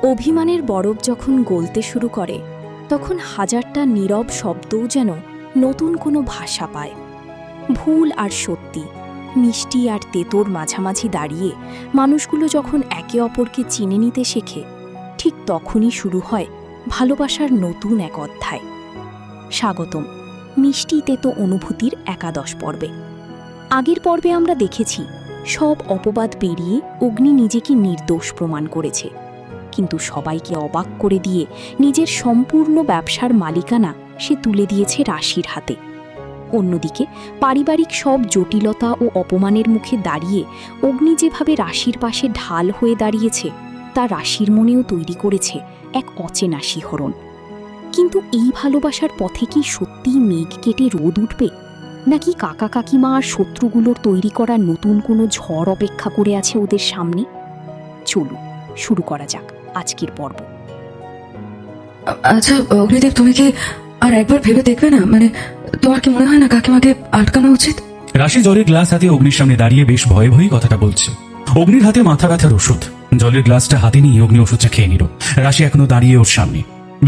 অভিমানের বরফ যখন গলতে শুরু করে তখন হাজারটা নীরব শব্দও যেন নতুন কোনো ভাষা পায়। ভুল আর সত্যি, মিষ্টি আর তেতোর মাঝামাঝি দাঁড়িয়ে মানুষগুলো যখন একে অপরকে চিনে নিতে শেখে, ঠিক তখনই শুরু হয় ভালোবাসার নতুন এক অধ্যায়। স্বাগতম মিষ্টি তেতো অনুভূতির একাদশ পর্বে। আগের পর্বে আমরা দেখেছি সব অপবাদ পেরিয়ে অগ্নি নিজেকে নির্দোষ প্রমাণ করেছে, কিন্তু সবাইকে অবাক করে দিয়ে নিজের সম্পূর্ণ ব্যবসার মালিকানা সে তুলে দিয়েছে রাশির হাতে। অন্যদিকে পারিবারিক সব জটিলতা ও অপমানের মুখে দাঁড়িয়ে অগ্নি যেভাবে রাশির পাশে ঢাল হয়ে দাঁড়িয়েছে তা রাশির মনেও তৈরি করেছে এক অচেনা শিহরণ। কিন্তু এই ভালোবাসার পথে কি সত্যিই মেঘ কেটে রোদ উঠবে, নাকি কাকা কাকিমা আর শত্রুগুলোর তৈরি করা নতুন কোনো ঝড় অপেক্ষা করে আছে ওদের সামনে? চলুন শুরু করা যাক আজকের পর্ব। আচ্ছা অগ্নিদেব, তুমি কি আর একবার ভেবে দেখবে না? তোমার কি মনে হয় না কাকিমাকে আটকানো উচিত? রাশি জলের গ্লাস হাতে অগ্নির সামনে দাঁড়িয়ে বেশ ভয়ে ভয়ে কথাটা বলছে। অগ্নির হাতে মাথা ব্যথার ওষুধ। জলের গ্লাসটা হাতে নিয়ে অগ্নি ওষুধটা খেয়ে নিল। রাশি এখনো দাঁড়িয়ে ওর সামনে।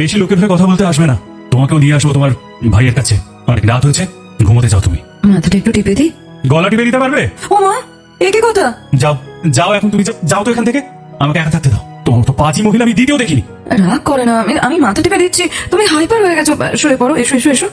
বেশি লোকের হয়ে কথা বলতে আসবে না, তোমাকেও নিয়ে আসবো তোমার ভাইয়ের কাছে। অনেক রাত হয়েছে, ঘুমোতে যাও তুমি। মাথাটা একটু টিপে দিই। গলা টিপে দিতে পারবে? ও মা, এ কি কথা? যাও যাও, এখন তুমি যাও তো এখান থেকে। আমাকে একা থাকতে দাও। তোমার তো পাঁচি মহিলা আমি দ্বিতীয় দেখিনি। রাগ করে না, আমি মাথা টিপে দিচ্ছি, তুমি হাইপার হয়ে গেছো। শুয়ে পড়ো, এসো এসো এসো।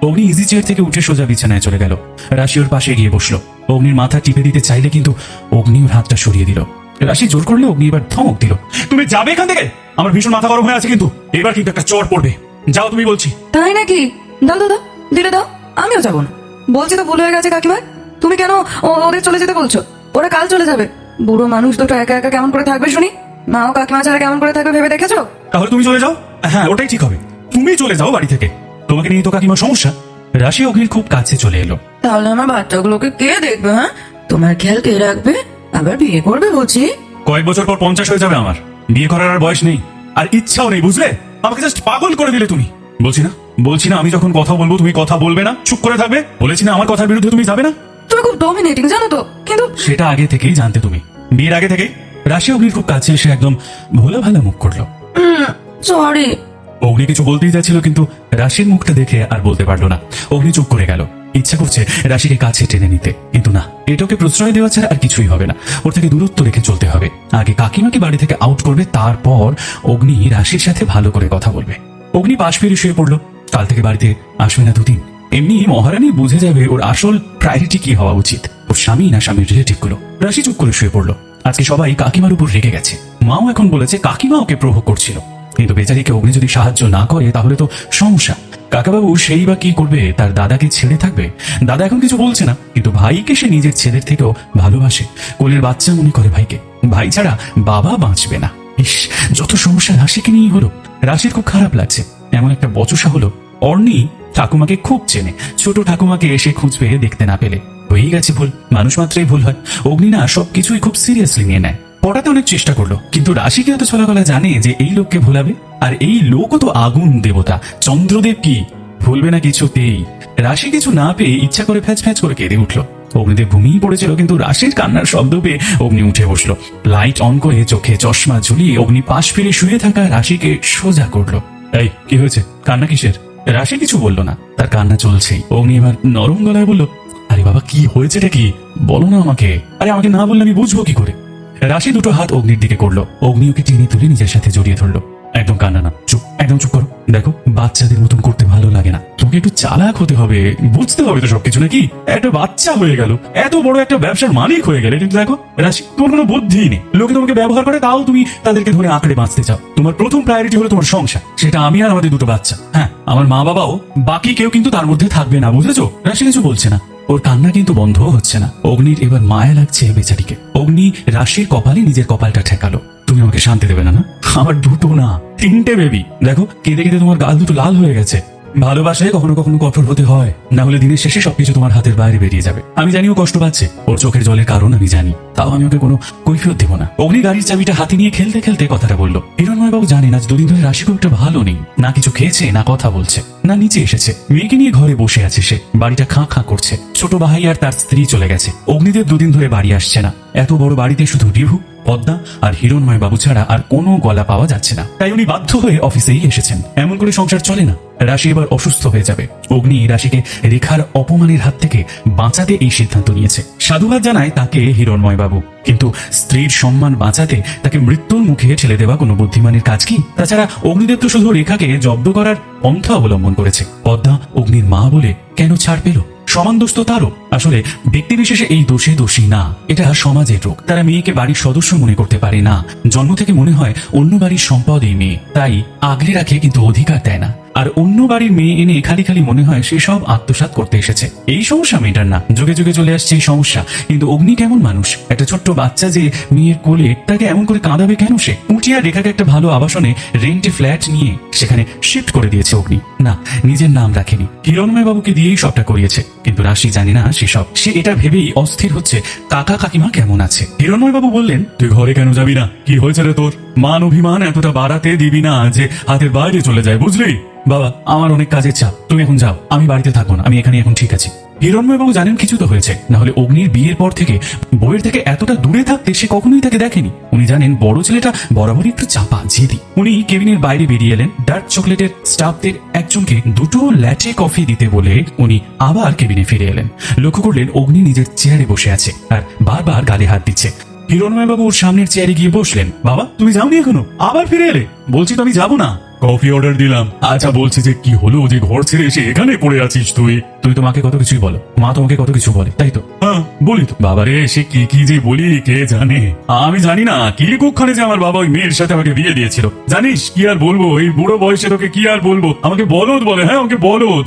অগ্নি ইজি চেয়ার থেকে উঠে সোজা বিছানায় চলে গেল। রাশি ওর পাশে গিয়ে বসলো। অগ্নির মাথা টিপে দিতে চাইলে কিন্তু অগ্নি ওর হাতটা সরিয়ে দিল। রাশি জোর করলে অগ্নি এবার ধমক দিল, তুমি যাবে এখান থেকে? আমার ভীষণ মাথা গরম হয়ে আছে, কিন্তু এবার কিন্তু একটা চড় পড়বে। যাও তুমি বলছি। তাই নাকি? দাও দাও দাও, দিলে দাও। আমিও যাবো না, বলছি তো ভুল হয়ে গেছে কাকিমার। তুমি কেন ওদের চলে যেতে বলছো? ওরা কাল চলে যাবে। বুড়ো মানুষ দুটো একা একা কেমন করে থাকবে শুনি? মা ও কাকিমা ছাড়া কেমন করে থাকবে ভেবে দেখেছো? তাহলে তুমি চলে যাও। হ্যাঁ, ওটাই ঠিক হবে। তুমি চলে যাও বাড়ি থেকে। তোমাকে নিয়ে তো কাকিমার সমস্যা। রাশি অগ্নির খুব কাছে চলে এলো। তাহলে আমার বাচ্চাগুলোকে কে দেখবে? হ্যাঁ, তোমার খেয়াল কে রাখবে? আবার বিয়ে করবে বুঝি? কয়েক বছর পর 50 হয়ে যাবে আমার। বিয়ে করার আর বয়স নেই, আর ইচ্ছাও নেই, বুঝলে? আমাকে জাস্ট পাগল করে দিলে তুমি। বলছি না আমি যখন কথা বলবো তুমি কথা বলবে না, চুপ করে থাকবে। বলেছি না আমার কথার বিরুদ্ধে তুমি যাবে না। তুমি খুব ডমিনেটিং, জানো তো। কিন্তু সেটা আগে থেকেই জানতে তুমি, বিয়ের আগে থেকেই। রাশি অগ্নির খুব কাছে এসে একদম ভোলা ভালা মুখ করলো। সরি। অগ্নি কিছু বলতেই যাচ্ছিল, কিন্তু রাশির মুখটা দেখে আর বলতে পারলো না। অগ্নি চুপ করে গেল। ইচ্ছা করছে রাশিকে কাছে টেনে নিতে, কিন্তু না, এটাকে প্রশ্রয় দেওয়া ছাড়া আর কিছুই হবে না। ওর থেকে দূরত্ব রেখে চলতে হবে। আগে কাকিমাকে বাড়ি থেকে আউট করবে, তারপর অগ্নি রাশির সাথে ভালো করে কথা বলবে। অগ্নি পাশ ফিরে শুয়ে পড়লো। কাল থেকে বাড়িতে আসবে না দুদিন। এমনি মহারানী বুঝে যাবে ওর আসল প্রায়োরিটি কি হওয়া উচিত, ওর স্বামী না স্বামীর রিলেটিভ গুলো। রাশি চুপ করে শুয়ে পড়লো। আজকে সবাই কাকিমার উপর রেগে গেছে। মাও এখন বলেছে কাকিমা ওকে প্রভোগ করছিল, কিন্তু বেচারিকে অগ্নি যদি সাহায্য না করে তাহলে তো সমস্যা। কাকাবাবু সেই বা কি করবে? তার দাদাকে ছেড়ে থাকবে? দাদা এখন কিছু বলছে না, কিন্তু ভাইকে সে নিজের ছেলের থেকেও ভালোবাসে। কোলের বাচ্চা মনে করে ভাইকে। ভাই ছাড়া বাবা বাঁচবে না। ইস, যত সমস্যা রাশিকে নিয়েই হলো। রাশির খুব খারাপ লাগছে। এমন একটা বচসা হলো। অর্ণি ঠাকুমাকে খুব চেনে। ছোট ঠাকুমাকে এসে খুঁজবে দেখতে না পেলে। হয়েই গেছে ভুল, মানুষ মাত্রই ভুল হয়। অগ্নি না সবকিছুই খুব সিরিয়াসলি নিয়ে নেয়। পড়াতে অনেক চেষ্টা করলো, কিন্তু রাশিকে তো ছলাকলা জানে যে এই লোককে ভোলাবে। আর এই লোকও তো আগুন দেবতা, চন্দ্রদেব কি ভুলবে না কিছুতেই। রাশি কিছু না পেয়ে ইচ্ছা করে ফ্যাচ ফ্যাচ করে কেঁদে উঠলো। অগ্নিদেব ঘুমিয়ে পড়েছিল, কিন্তু রাশির কান্নার শব্দ পেয়ে অগ্নি উঠে বসলো। লাইট অন করে চোখে চশমা ঝুলিয়ে অগ্নি পাশ ফিরে শুয়ে থাকা রাশিকে সোজা করলো। এই কি হয়েছে? কান্না কিসের? রাশি কিছু বললো না, তার কান্না চলছেই। অগ্নি এবার নরম গলায় বলল, আরে বাবা কি হয়েছেটা কি? বলো না আমাকে। আরে আমাকে না বললে আমি বুঝবো কি করে? রাশি দুটো হাত অগ্নির দিকে করলো। অগ্নি ওকে টেনে তুলে নিজের সাথে জড়িয়ে ধরলো। একদম কান্না না, চুপ, একদম চুপ করো। দেখো, বাচ্চাদের মতন করতে ভালো লাগে না। তোমাকে একটু চালাক হতে হবে, বুঝতে হবে তো সবকিছু, নাকি? একটা বাচ্চা হয়ে গেল, এত বড় একটা ব্যবসার মালিক হয়ে গেলে, কিন্তু দেখো রাশি, তোমার কোনো বুদ্ধি নেই। লোকে তোমাকে ব্যবহার করে, তাও তুমি তাদেরকে ধরে আঁকড়ে বাঁচতে চাও। তোমার প্রথম প্রায়োরিটি হলো তোমার সংসার, সেটা আমি আর আমাদের দুটো বাচ্চা। হ্যাঁ, আমার মা বাবাও, বাকি কেউ কিন্তু তার মধ্যে থাকবে না, বুঝেছো? রাশি কিছু বলছে না, ওর কান্না কিন্তু বন্ধ হচ্ছে না। অগ্নির এবার মায়া লাগছে বেচারিকে। অগ্নি রাশির কপালে নিজের কপালটা ঠেকালো। তুমি আমাকে শান্তি দেবে না? না, আমার দুটো না, 3টে বেবি। দেখো কেঁদে কেঁদে তোমার গাল দুটো লাল হয়ে গেছে। ভালোবাসায় কখনো কখনো কঠোর হতে হয়, না হলে দিনের শেষে সবকিছু তোমার হাতের বাইরে বেরিয়ে যাবে। আমি জানি ও কষ্ট পাচ্ছে, ওর চোখের জলের কারণ আমি জানি, তাও আমি ওকে কোনো কৈফিয়ত দেবো না। অগ্নি গাড়ির চাবিটা হাতে নিয়ে খেলতে খেলতে কথাটা বললো। হিরণময় বাবু জানেন আজ দুদিন ধরে রাশি খুব একটা ভালো নেই। না কিছু খেয়েছে, না কথা বলছে, না নিচে এসেছে। মেয়েকে নিয়ে ঘরে বসে আছে সে, বাড়িটা খাঁ খাঁ করছে। ছোট ভাই আর তার স্ত্রী চলে গেছে। অগ্নিদেব দুদিন ধরে বাড়ি আসছে না। এত বড় বাড়িতে শুধু রিভু পদ্মা আর হিরণময় বাবু ছাড়া আর কোনো গলা পাওয়া যাচ্ছে না। তাই উনি বাধ্য হয়ে অফিসেই এসেছেন। এমন করে সংসার চলে না। রাশি এবার অসুস্থ হয়ে যাবে। অগ্নি রাশিকে রেখার অপমানের হাত থেকে বাঁচাতে এই সিদ্ধান্ত নিয়েছে। সাধুবাদ জানায় তাকে হিরণময় বাবু, কিন্তু স্ত্রীর সম্মান বাঁচাতে তাকে মৃত্যুর মুখে ঠেলে দেওয়া কোনো বুদ্ধিমানের কাজ কি? তাছাড়া অগ্নিদেব তো শুধু রেখাকে জব্দ করার পন্থা অবলম্বন করেছে। পদ্মা অগ্নির মা বলে কেন ছাড় পেল? সমান দোষ তো তারও। আসলে ব্যক্তি বিশেষে এই দোষে দোষী না, এটা সমাজের রোগ। তারা মেয়েকে বাড়ির সদস্য মনে করতে পারে না। জন্ম থেকে মনে হয় অন্য বাড়ির সম্পদ এই মেয়ে, তাই আগলে রাখে কিন্তু অধিকার দেয় না। আর অন্য বাড়ির মেয়ে এনে খালি খালি মনে হয় সে সব আত্মসাৎ করতে এসেছে। এই সমস্যা মেয়েটার না, যুগে যুগে চলে আসছে এই সমস্যা। কিন্তু অগ্নি কেমন মানুষ? একটা ছোট্ট বাচ্চা যে মেয়ের কোলে, তাকে এমন করে কাঁদাবে কেন সে? উঠিয়া রেখাকে একটা ভালো আবাসনে রেন্টে ফ্ল্যাট নিয়ে সেখানে শিফট করে দিয়েছে অগ্নি। না, নিজের নাম রাখেনি, হিরণময় বাবুকে দিয়েই সবটা করিয়েছে। কিন্তু রাশি জানে না সেসব। সে এটা ভেবেই অস্থির হচ্ছে কাকা কাকিমা কেমন আছে। হিরণময় বাবু বললেন, তুই ঘরে কেন যাবি না? কি হয়েছে রে তোর? মান অভিমান এতটা বাড়াতে দিবি না যে হাতের বাইরে চলে যায়, বুঝলি? বাবা, আমার অনেক কাজের চাপ, তুমি এখন যাও, আমি বাড়িতে থাকবো না, আমি এখানে এখন ঠিক আছি। হিরণময় বাবু জানেন কিছু তো হয়েছে, না হলে অগ্নির বিয়ের পর থেকে বউয়ের থেকে এতটা দূরে থাকতে সে কখনোই তাকে দেখেনি। উনি জানেন বড় ছেলেটা বরাবরই একটু চাপা, জেদি। উনি কেবিনের বাইরে বেরিয়ে এলেন। ডার্ক চকলেটের স্টাফদের একজনকে দুটো ল্যাটে কফি দিতে বলে উনি আবার কেবিনে ফিরে এলেন। লক্ষ্য করলেন অগ্নি নিজের চেয়ারে বসে আছে আর বারবার গালে হাত দিচ্ছে। হিরণময় বাবু ওর সামনের চেয়ারে গিয়ে বসলেন। বাবা, তুমি যাওনি এখনো? আবার ফিরে এলে? বলছি তো আমি যাবো না। কফি অর্ডার দিলাম। আচ্ছা, বলছি যে কি হলো যে ঘর ছেড়ে এসে এখানে পড়ে আছিস তুই? তুই তো মাকে কত কিছুই বলো, মা তোমাকে কত কিছু বলে, তাই তো? হ্যাঁ, বলি তো। বাবারে, সে কি কি যে বলি কে জানে। আমি জানি না কি কুক্ষণে যে আমার বাবা ওই মেয়ের সাথে আমাকে বিয়ে দিয়েছিল। জানিস কি আর বলবো, এই বুড়ো বয়সে তোকে কি আর বলবো, আমাকে বলদ বলে। হ্যাঁ, আমাকে বলদ।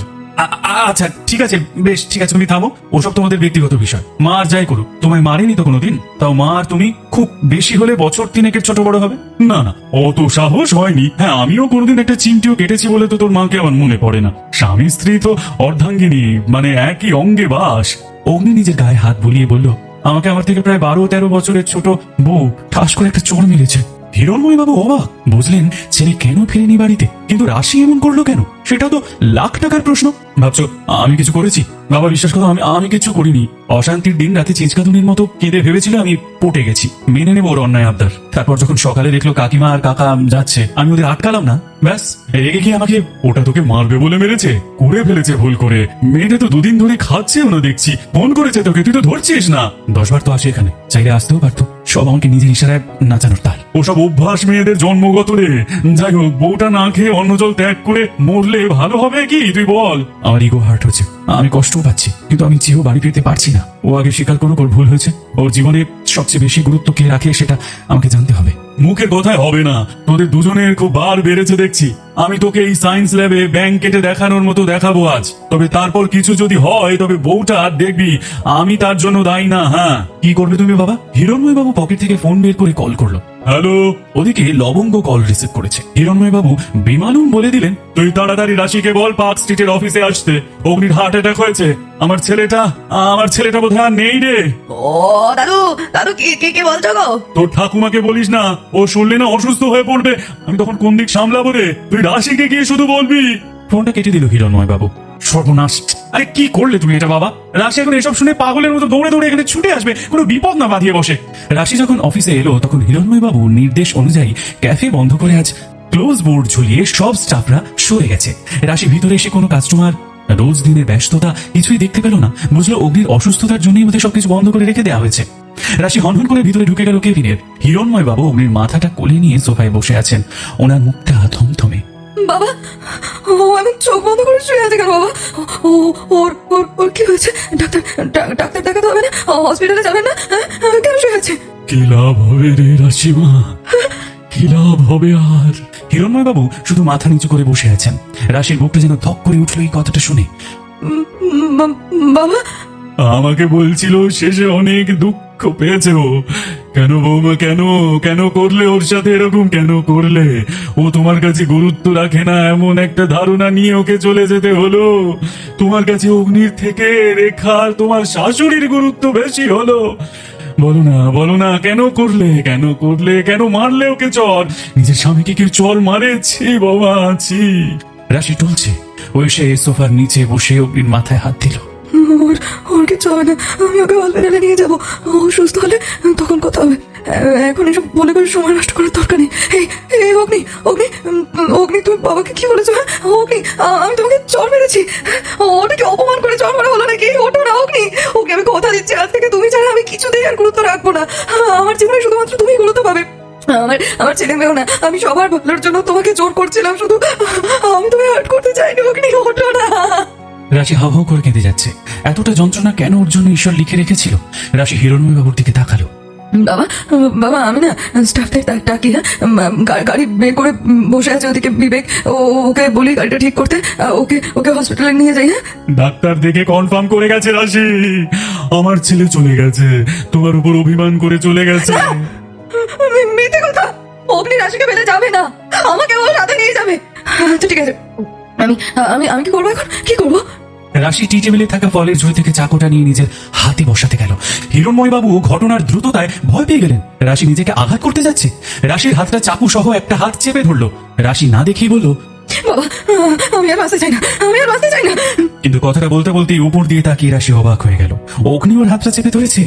আচ্ছা ঠিক আছে, বেশ ঠিক আছে, তুমি থামো। ওসব তোমাদের ব্যক্তিগত বিষয়। মা আর যাই করুক, তোমায় মারেনি তো কোনোদিন। তাও মা আর তুমি খুব বেশি হলে বছর 3 ছোট বড় হবে। না না, অত সাহস হয়নি। হ্যাঁ, আমিও কোনোদিন একটা চিমটিও কেটেছি বলে তো তোর মাকে আমার মনে পড়ে না। স্বামী স্ত্রী তো অর্ধাঙ্গিনী, মানে একই অঙ্গে বাস। অগ্নি নিজের গায়ে হাত বুলিয়ে বলল, আমাকে আমার থেকে প্রায় 12-13 বছরের ছোট বউ ঠাস করে একটা চোর মেরেছে। হিরণময় বাবু অবাক, বুঝলেন ছেলে কেন ফিরেনি বাড়িতে, কিন্তু রাশি এমন করলো কেন? সেটা তো লাখ টাকার প্রশ্ন। ভাবছো আমি কিছু করেছি? বাবা, বিশ্বাস করো, আমি কিছু করিনি। অশান্তির দিন রাতে চিঁচকাতুনির মতো কেঁদে ভেবেছিল আমি পটে গেছি। মেনে নেবো ওর অন্যায় আবদার। তারপর যখন সকালে দেখলো কাকিমা আর কাকা যাচ্ছে, আমি ওদের আটকালাম না। ব্যাস, রেগে গিয়ে আমাকে, ওটা তোকে মারবে বলে মেরেছে, করে ফেলেছে ভুল করে। মেয়েটা তো 2 দিন ধরে খাচ্ছেও না দেখছি, ফোন করেছে তোকে, তুই তো ধরছিস না। 10 বার তো আসে এখানে, চাইলে আসতেও পারতো। সব আমাকে নিজের ইশারায় নাচানোর তাল। ওসব অভ্যাস মেয়েদের জন্মগত রে। যাই হোক, বউটা না খেয়ে অন্ন জল ত্যাগ করে মরলে ভালো হবে কি, তুই বল? আমার ইগো হার্ট হচ্ছে, আমি কষ্টও পাচ্ছি, কিন্তু আমি চেয়েও বাড়ি ফিরতে পারছি না। ও আগে স্বীকার করুক ওর ভুল হয়েছে। ওর জীবনে সবচেয়ে বেশি গুরুত্ব কে রাখে সেটা আমাকে জানতে হবে। মুখের কথায় হবে না, তোদের দুজনের খুব বার বেড়েছে দেখছি। আমি তোকে এই সায়েন্স ল্যাবে ব্যাংক কেটে দেখানোর মতো দেখাবো আজ। তবে তারপর কিছু যদি হয়, তবে বউটা দেখবি আমি তার জন্য দায়ী না। হ্যাঁ, কি করবে তুমি বাবা? হিরণময় বাবু পকেট থেকে ফোন বের করে কল করলো। হ্যালো। ওদিকে লবঙ্গ কল রিসিভ করেছে। হিরণময় বাবু বেমালুম বলে দিলেন, তুই তাড়াতাড়ি রাশিকে বল পার্ক স্ট্রিটের অফিসে আসতে। অগ্নির হার্ট অ্যাটাক হয়েছে। আমার ছেলেটা বোধহয় আর নেই রে। ও দাদু, দাদু কি কি কি বলছো গো? তোর ঠাকুমাকে বলিস না, ও শুনলে না অসুস্থ হয়ে পড়বে। আমি তখন কোন দিক সামলাবো রে? তুই রাশিকে গিয়ে শুধু বলবি। ফোনটা কেটে দিল হিরণময় বাবু। সর্বনাশ! আরে কি করলে তুমি এটা বাবা? রাশি এখন এসব শুনে পাগলের মতো দৌড়ে দৌড়ে এখানে ছুটে আসবে, কোনো বিপদ না বাঁধিয়ে বসে। রাশি যখন অফিসে এলো, তখন হিরণময় বাবু নির্দেশ অনুযায়ী ক্যাফে বন্ধ করে আজ ক্লোজ বোর্ড ঝুলিয়ে সব স্টাফরা সরে গেছে। রাশি ভিতরে এসে কোনো কাস্টমার, রোজ দিনের ব্যস্ততা কিছুই দেখতে পেল না। বুঝলো অগ্নির অসুস্থতার জন্যই বোধহয় সবকিছু বন্ধ করে রেখে দেওয়া হয়েছে। রাশি হনহন করে ভিতরে ঢুকে গেল কেবিনের। হিরণময় বাবু অগ্নির মাথাটা কোলে নিয়ে সোফায় বসে আছেন। ওনার মুখটা থমথমে। বাবা, ও আমি চোখ বন্ধ করে শুয়ে আছে কেন বাবা? ও ওর ওর ওর কি হয়েছে? ডাক্তার দেখাতে হবে না? হসপিটালে যাবেন না? কেন শুয়ে আছে? কি লাভ হবে রে রাশিমা, কি লাভ হবে আর? হিরণময় বাবু শুধু মাথা নিচু করে বসে আছেন। রাশির বুকটা যেন ধক করে উঠলো এই কথাটা শুনে। বাবা আমাকে বলছিল শেষে অনেক দুঃখ পেয়েছে ও। কেন বৌমা, কেন কেন করলে ওর সাথে এরকম? কেন করলে? ও তোমার কাছে গুরুত্ব রাখে না এমন একটা ধারণা নিয়ে ওকে চলে যেতে হলো। তোমার কাছে অগ্নির থেকে রেখার, তোমার শাশুড়ির গুরুত্ব বেশি হলো। বলো না কেন করলে? কেন মারলে ওকে চর? নিজের স্বামীকে কেউ চর মারেছি বাবা, আছি। রাশি টলছে। ওই সে সোফার নিচে বসে অগ্নির মাথায় হাত দিল। ওর কিছু হবে না, আমি ওকে হসপিটালে নিয়ে যাবো। ও সুস্থ হলে তখন কথা হবে। এখন এসব বলে করে সময় নষ্ট করার দরকার নেই। এই অগ্নি, অগ্নি, অগ্নি, তুমি বাবাকে কি বলেছো? হ্যাঁ অগ্নি, আমি তোমাকে চড় মেরেছি। ওটা কি অপমান করে চড় মারা হলো নাকি? ওঠো না অগ্নি, ওকে আমি কথা দিচ্ছি আজ থেকে তুমি ছাড়া আমি কিছুতেই আর গুরুত্ব রাখবো না। আমার জীবনে শুধুমাত্র তুমি গুরুত্ব পাবে। আমার ছেলে মেয়েও না, আমি সবার ভালোর জন্য তোমাকে জোর করছিলাম, শুধু আমি তোমায় হার্ট করতে চাইনি। অগ্নি ওঠো না। রাশি হাউ হাউ করে কেঁদে যাচ্ছে। এতটা যন্ত্রণা কেন ওর জন্য ঈশ্বর লিখে রেখেছিল? রাশি হিরণময় বাবুর দিকে তাকালো। বাবা, বাবা, আমি না স্টাফদের ডাকি। হ্যাঁ গাড়ি বের করে বসে আছে ওদিকে বিবেক, ওকে বলি গাড়িটা ঠিক করতে, ওকে ওকে হসপিটালে নিয়ে যাই। হ্যাঁ ডাক্তার দেখে কনফার্ম করে গেছে রাশি, আমার ছেলে চলে গেছে, তোমার উপর অভিমান করে চলে গেছে। মিথ্যে কথা। অগ্নি রাশিকে ফেলে যাবে না, আমাকে ওর সাথে নিয়ে যাবে। আচ্ছা ঠিক আছে, আমি আমি আমি কি করবো এখন? কি করবো? রাশি টি টেবিলে থাকা ফলের ঝুড়ি থেকে চাকুটা নিয়ে নিজের হাতে বসাতে গেল। হিরণময় বাবু ঘটনার দ্রুততায় ভয় পেয়ে গেলেন। রাশি নিজেকে আঘাত করতে যাচ্ছে। রাশির হাতটা চাকু সহ একটা হাত চেপে ধরলো। রাশি না দেখেই বলল, বাবা, আমি আর বাঁচতে চাই না, আমি আর বাঁচতে চাই না। কিন্তু কথাটা বলতে বলতেই উপর দিয়ে তাকিয়ে রাশি অবাক হয়ে গেল। অগ্নি ওর হাতটা চেপে ধরেছে।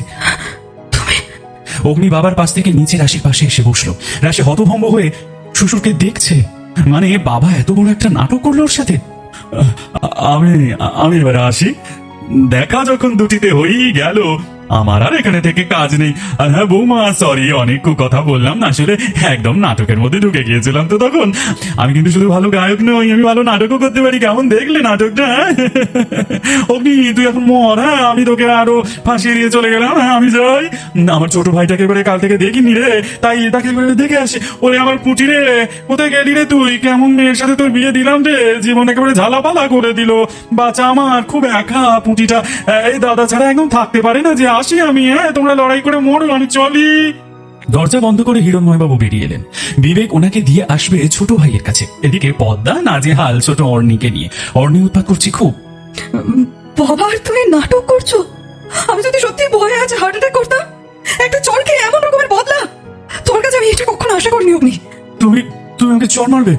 তুমি? অগ্নি বাবার পাশ থেকে নিচে রাশির পাশে এসে বসলো। রাশি হতভম্ব হয়ে শ্বশুরকে দেখছে। মানে বাবা এত বড় একটা নাটক করলো ওর সাথে। আমি আমি এবার আসি, দেখা যখন দুটিতে হয়েই গেল, আমার আর এখানে থেকে কাজ নেই। আর হ্যাঁ বৌমা, সরি অনেক কথা বললাম না, আসলে একদম নাটকের মধ্যে ঢুকে গিয়েছিলাম তো তখন। আমি কিন্তু শুধু ভালো গায়ক নই, আমি ভালো নাটকও করতে পারি। কেমন দেখলে নাটকটা? অগ্নি তুই এখন মর, হ্যাঁ আমি তোকে আরো ফাঁসিয়ে দিয়ে চলে গেলাম। হ্যাঁ আমি যাই, আমার ছোট ভাইটাকে এবারে কাল থেকে দেখিনি রে, তাই তাকে এবারে দেখে আসি। ওরে আমার পুটি রে, কোথায় গেলি রে তুই? কেমন মেয়ের সাথে তোর বিয়ে দিলাম রে, জীবন একেবারে ঝালাপালা করে দিল। বাচ্চা আমার খুব একা, পুটিটা এই দাদা ছাড়া একদম থাকতে পারে না। যে আসি আমি, হ্যাঁ তোমরা লড়াই করে মরো, আমি চলি। দরজা বন্ধ করে হিরণময় বাবু বেরিয়ে এলেন। বিবেক ওনাকে দিয়ে আসবে ছোট ভাইয়ের কাছে। এদিকে পদ্মা নাজেহাল ছোট অর্ণিকে নিয়ে। অর্ণি উৎপাত করছে খুব। বাবা, আর তুমি নাটক করছো? আমি যদি সত্যি ভয়ে আছে হার্ট অ্যাটাক করতাম, একটা চড় খেয়ে এমন রকমের বদলা, তোমার কাছে আমি এটা কখনো আশা করিনি। অগ্নি, তুমি তুমি আমাকে চড় মারবে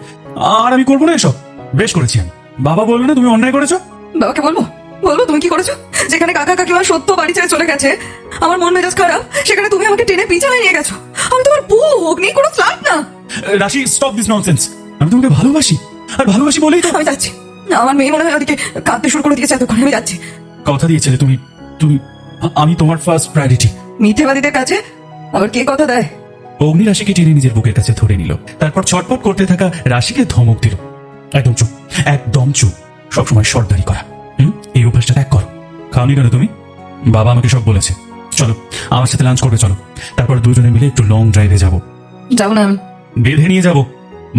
আর আমি করবো না এসব? বেশ করেছি আমি। বাবা বলবে না তুমি অন্যায় করেছো? বাবাকে বলবো? বলবো তুমি কি করেছো? যেখানে কাকা কাকিমা সত্য বাড়ি ছেড়ে চলে গেছে, আমার মন মেজাজ খারাপ, সেখানে তুমি আমাকে টেনে পিছালে নিয়ে গেছো। আমি তোমার বউ, অগ্নি, কোনো ফ্ল্যাট না। রাশি স্টপ দিস ননসেন্স। আমি তোমাকে ভালোবাসি, আর ভালোবাসি বলেই তো আমি যাচ্ছি। আমার মেয়ে মনে হয় ওদিকে কাঁদতে শুরু করে দিয়েছে এতক্ষণ। আমি যাচ্ছি। কথা দিয়েছিলে তুমি, তুমি আমি তোমার ফার্স্ট প্রায়োরিটি। মিথ্যেবাদীদের কাছে আবার কে কথা দেয়? অগ্নি রাশিকে টেনে নিজের বুকের কাছে ধরে নিল। তারপর ছটফট করতে থাকা রাশিকে ধমক দিল, একদম চুপ, একদম চুপ, সবসময় সর্দারি করা। এই অভ্যাসটা ত্যাগ করো। খাওনি কেন তুমি? বাবা আমাকে সব বলেছে। চলো আমার সাথে লাঞ্চ করবে, চলো। তারপর দুজনে মিলে একটু লং ড্রাইভে যাবো। যাও না। আমি বেঁধে নিয়ে যাবো।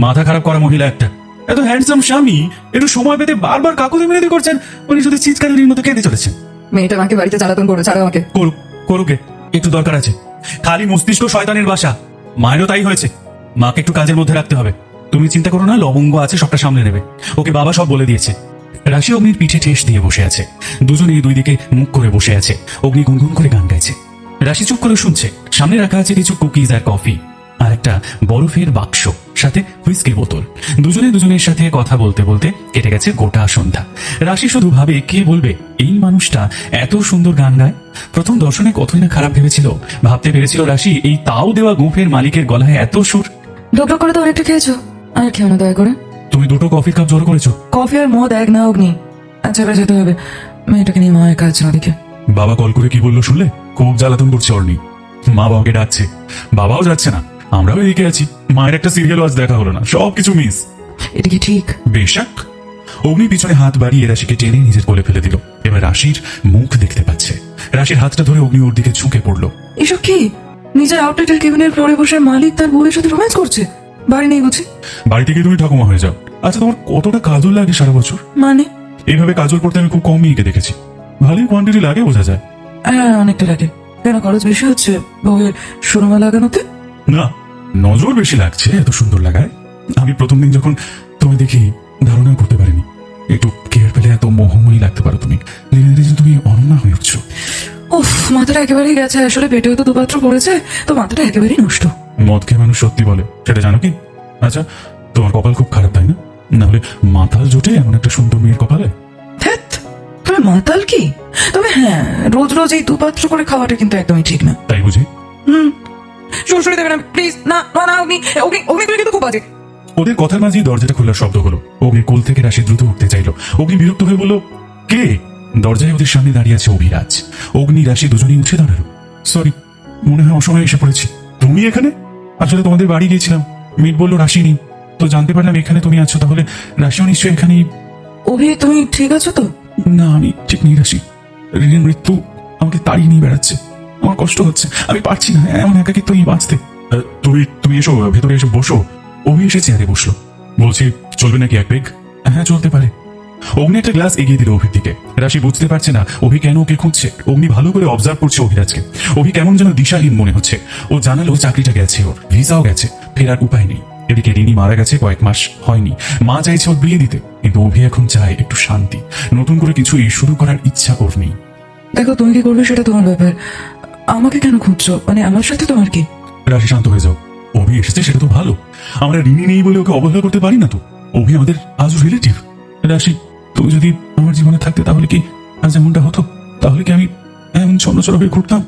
মাথা খারাপ করা মহিলা একটা, এত হ্যান্ডসাম স্বামী, একটু সময় পেতে বারবার কাকুতি মিনতি করছেন, উনি শুধু চিৎকারের মতো কেঁদে চলেছেন। মেয়েটা আমাকে বাড়িতে জ্বালাতন করে, ছাড়ো আমাকে। করুক, করুকে, একটু দরকার আছে। খালি মস্তিষ্ক শয়তানের বাসা। মায়েরও তাই হয়েছে। মাকে একটু কাজের মধ্যে রাখতে হবে। তুমি চিন্তা করো না, লবঙ্গ আছে, সবটা সামলে নেবে। ওকে বাবা সব বলে দিয়েছে। রাশি অগ্নির পিঠে ঠেস দিয়ে বসে আছে। দুজনেই দুই দিকে মুখ করে বসে আছে। অগ্নি গুনগুন করে গান গাইছে। রাশি চুপ করে শুনছে। সামনে রাখা আছে কিছু কুকিজ আর কফি, আর একটা বরফের বাক্স, সাথে হুইস্কির বোতল। দুজনে দুজনের সাথে কথা বলতে বলতে কেটে গেছে গোটা সন্ধ্যা। রাশি শুধু ভাবে, কে বলবে এই মানুষটা এত সুন্দর গান গায়। প্রথম দর্শনে কতই না খারাপ ভেবেছিল। ভাবতে পেরেছিল রাশি এই তাও দেওয়া গোঁফের মালিকের গলায় এত সুর। ঢোক করে তো অনেকটা খেয়েছো, আর খেও না দয়া করে। তুমি দুটো কফির কাপ জড়ো করেছো। কফি আর মদ এক না অগ্নি। আচ্ছা এবার যেতে হবে, মেয়েটাকে নিয়ে মা একা আছে ওদিকে। বাবা কল করে কি বললো শুনলে? খুব জ্বালাতন করছে অর্ণি। মা বাবাকে ডাকছে, বাবাও যাচ্ছে না, আমরাও এদিকে আছি। মায়ের একটা সিরিয়াল আজ দেখা হলো না, সবকিছু মিস। এটা কি ঠিক? বেশক। অগ্নি পিছনে হাত বাড়িয়ে রাশিকে টেনে নিজের কোলে ফেলে দিল। এবার রাশির মুখ দেখতে পাচ্ছে। রাশির হাতটা ধরে অগ্নি ওর দিকে ঝুঁকে পড়লো। এসব কি? নিজের আউটলেটের কেবিনের ফ্লোরে বসে মালিক তার বউয়ের সাথে রোম্যান্স করছে। বাড়ি নেই বুঝি? বাড়ি থেকে তুমি ঠাকুমা হয়ে যাও। আচ্ছা তোমার কতটা কাজল লাগে সারা বছর? মানে এইভাবে কাজল করতে আমি খুব কম মেয়েকে দেখেছি। ভালোই কোয়ান্টিটি লাগে, বোঝা যায়। হ্যাঁ অনেকটা লাগে। কেন খরচ বেশি হচ্ছে বউয়ের সুরমা লাগানোতে? না, নজর বেশি লাগছে এত সুন্দর লাগায়। আমি প্রথম দিন যখন তুমি দেখি ধারণা করতে পারিনি একটু কেয়ার পেলে এত মোহময়ী লাগতে পারো তুমি। দিনে দিনে তুমি অনন্যা হয়ে উঠছো। উফ, মাথাটা একেবারেই গেছে। আসলে পেটেও তো দুপাত্র পড়েছে, তো মাথাটা একেবারেই নষ্ট। মদ খেয়ে মানুষ সত্যি বলে, সেটা জানো কি? আচ্ছা তোমার কপাল খুব খারাপ, তাই না? নাহলে মাতাল জোটে এমন একটা সুন্দর মেয়ের কপালে। ধ্যাৎ, তবে মাতাল কি? তবে হ্যাঁ, রোজ রোজ এই দুপাত্র করে খাওয়াটা কিন্তু একদমই ঠিক না। তাই বুঝি? শ্বশুর সরে দেবে না প্লিজ, না না না, অগ্নি অগ্নি অগ্নিগুলো কিন্তু খুব বাজে। ওদের কথার মাঝেই দরজাটা খোলার শব্দ হলো। অগ্নির কোল থেকে রাশি দ্রুত উঠতে চাইলো। অগ্নি বিরক্ত হয়ে বলল, কে? দরজায় ওদের সামনে দাঁড়িয়ে আছে অভিরাজ। অগ্নি রাশি দুজনেই উঠে দাঁড়ালো। সরি, মনে হয় অসময়ে এসে পড়েছি। তুমি এখানে? আসলে তোমাদের বাড়ি গিয়েছিলাম, মিট বললো রাশি নেই, তো জানতে পারলাম এখানে তুমি আছো। তাহলে রাশিও নিশ্চয়ই এখানেই। অভি, তুমি ঠিক আছো তো? না, আমি ঠিক নেই রাশি। রিনের মৃত্যু আমাকে তাড়িয়ে নিয়ে বেড়াচ্ছে। আমার কষ্ট হচ্ছে, আমি পারছি না এমন একাকিত্ব নিয়ে বাঁচতে। তুমি এসো, ভেতরে এসে বসো। অভি এসে চেয়ারে বসলো। বলছি, চলবে নাকি এক পেগ? হ্যাঁ, চলতে পারে। অগ্নি একটা গ্লাস এগিয়ে দিল অভির দিকে। রাশি বুঝতে পারছে না অভি কেন ওকে খুঁজছে। অগ্নি ভালো করে অবজার্ভ করছে অভিরাজকে। অভি কেমন যেন দিশাহীন মনে হচ্ছে। ও জানালো চাকরিটা গেছে, ওর ভিসাও গেছে, ফেরার উপায় নেই। এদিকে রিনি মারা গেছে, কয়েক মাস হয়নি। মা চাইছে ওর বিয়ে দিতে, কিন্তু অভি এখন চায় একটু শান্তি। নতুন করে কিছু শুরু করার ইচ্ছা ওর নেই। দেখো, তুমি কি করবে সেটা তোমার ব্যাপার, আমাকে কেন খুঁজছো? মানে আমার সাথে তোমার কি? রাশি, শান্ত হয়ে যাও। অভি এসেছে সেটা তো ভালো। আমরা রিনি নেই বলে ওকে অবহেলা করতে পারি না তো। অভি আমাদের আজও রিলেটিভ। রাশি, তুমি যদি আমার জীবনে থাকতে তাহলে কি আজ এমনটা হতো? তাহলে কি আমি এমন ছন্নছড়া হয়ে ঘুরতাম?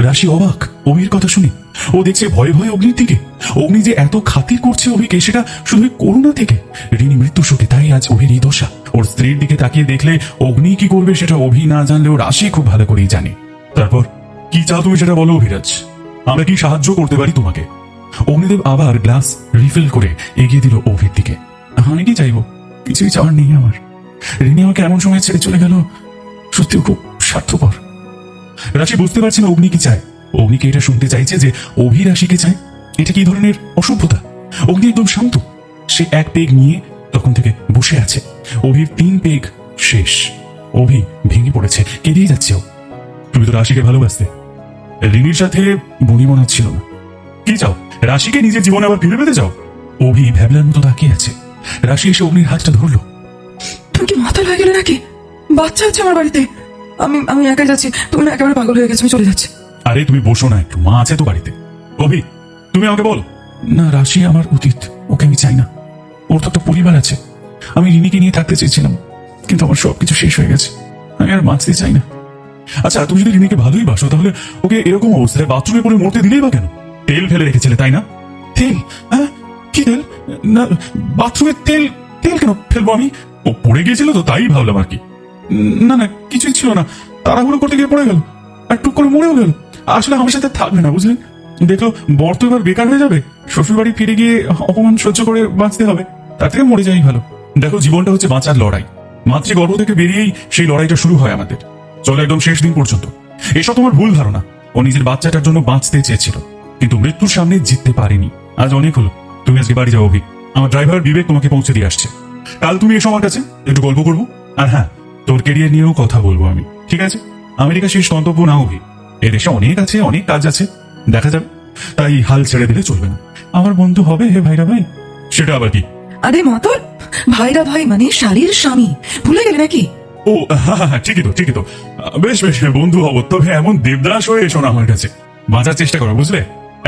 রাশি অবাক অভির কথা শুনে। ও দেখছে ভয়ে ভয়ে অগ্নির দিকে। অগ্নি যে এত খাতির করছে অভিকে, সেটা শুধু করুণা থেকে। রিনি মৃত্যু শোকে, তাই আজ অভির এই দশা। ওর স্ত্রীর দিকে তাকিয়ে দেখলে অগ্নি কি করবে সেটা অভি না জানলেও রাশি খুব ভালো করেই জানে। তারপর কি চাও তুমি সেটা বলো অভিরাজ, আমরা কি সাহায্য করতে পারি তোমাকে? অগ্নিদেব আবার গ্লাস রিফিল করে এগিয়ে দিল অভির দিকে। আমি কি চাইবো? কিছুই চাওয়ার নেই আমার। রিনি আমাকে এমন সময় ছেড়ে চলে গেল, সত্যিও খুব স্বার্থপর। রাশি বুঝতে পারছে না অগ্নি কি চায়। অগ্নিকে এটা শুনতে চাইছে যে অভি রাশিকে চায়। এটা কি ধরনের অসভ্যতা? অগ্নি একদম শান্ত। সে এক পেগ নিয়ে তখন থেকে বসে আছে। অভির 3 পেগ শেষ। অভি ভেঙে পড়েছে, কেঁদেই যাচ্ছে ও। তুমি তো রাশিকে ভালোবাসতে, রিনির সাথে বনিমনা ছিল না। কি চাও? রাশিকে নিজের জীবনে আবার ফিরে পেতে চাও? অভি ভ্যাবলার মতো তাকিয়ে আছে। রাশি এসে অগ্নির হাতটা ধরলো। তুমি কি মাথা হয়ে গেলে নাকি? বাচ্চা আছে আমার বাড়িতে, আমি আমি একাই যাচ্ছি। তুমি না একেবারে পাগল হয়ে গেছো, আমি চলে যাচ্ছি। আরে তুমি বসো না একটু, মা আছে তো বাড়িতে। অভি, তুমি আমাকে বলো না। রাশি আমার অতীত, ওকে আমি চাই না। ওর তো একটা পরিবার আছে। আমি রিনিকে নিয়ে থাকতে চেয়েছিলাম, কিন্তু আমার সবকিছু শেষ হয়ে গেছে। আমি আর বাঁচতে চাই না। আচ্ছা, তুমি যদি রিনিকে ভালোই বাসো, তাহলে ওকে এরকম অবস্থায় বাথরুমে পড়ে মরতে দিলেই বা কেন? তেল ফেলে রেখেছিলে তাই না? তেল? হ্যাঁ, কি তেল? না, বাথরুমে তেল? তেল কেন ফেলবো আমি? ও পড়ে গিয়েছিল তো, তাই ভাবলাম আর কি। না না, কিছুই ছিল না, তাড়াহুড়ো করতে গিয়ে পড়ে গেল, আর টুক করে মরেও গেল। আসলে আমার সাথে থাকবে না, বুঝলেন? দেখলো বর তো এবার বেকার হয়ে যাবে, শ্বশুর বাড়ি ফিরে গিয়ে অপমান সহ্য করে বাঁচতে হবে। তার থেকে মরে যাই ভালো। দেখো, জীবনটা হচ্ছে বাঁচার লড়াই। মাতৃগর্ভ থেকে বেরিয়েই সেই লড়াইটা শুরু হয় আমাদের। চলো একদম শেষ দিন পর্যন্ত। এসব তোমার ভুল ধারণা। ও নিজের বাচ্চাটার জন্য বাঁচতে চেয়েছিল, কিন্তু মৃত্যুর সামনে জিততে পারেনি। আজ অনেক হলো, তুমি আজকে বাড়ি যাও অভি। আমার ড্রাইভার বিবেক তোমাকে পৌঁছে দিয়ে আসছে। কাল তুমি এসো আমার কাছে, একটু গল্প করবো। আর হ্যাঁ, তোর কেরিয়ার নিয়েও কথা বলবো আমি, ঠিক আছে? আমেরিকা শেষ গন্তব্য না অভি। এদেশে অনেক আছে, অনেক কাজ আছে, দেখা যাবে। তাই হাল ছেড়ে দিলে চলবে না। আমার বন্ধু হবে হে ভাইরা ভাই, সেটা আবার কি? আরে মাতর, ভাইরা ভাই মানে শালীর স্বামী, ভুলে গেলে নাকি? ও হ্যাঁ হ্যাঁ, ঠিকই তো, ঠিকই তো। বেশ বেশ, বন্ধু হবো। তবে এমন দেবদাস হয়ে এসো না আমার কাছে, বাঁচার চেষ্টা করো, বুঝলে?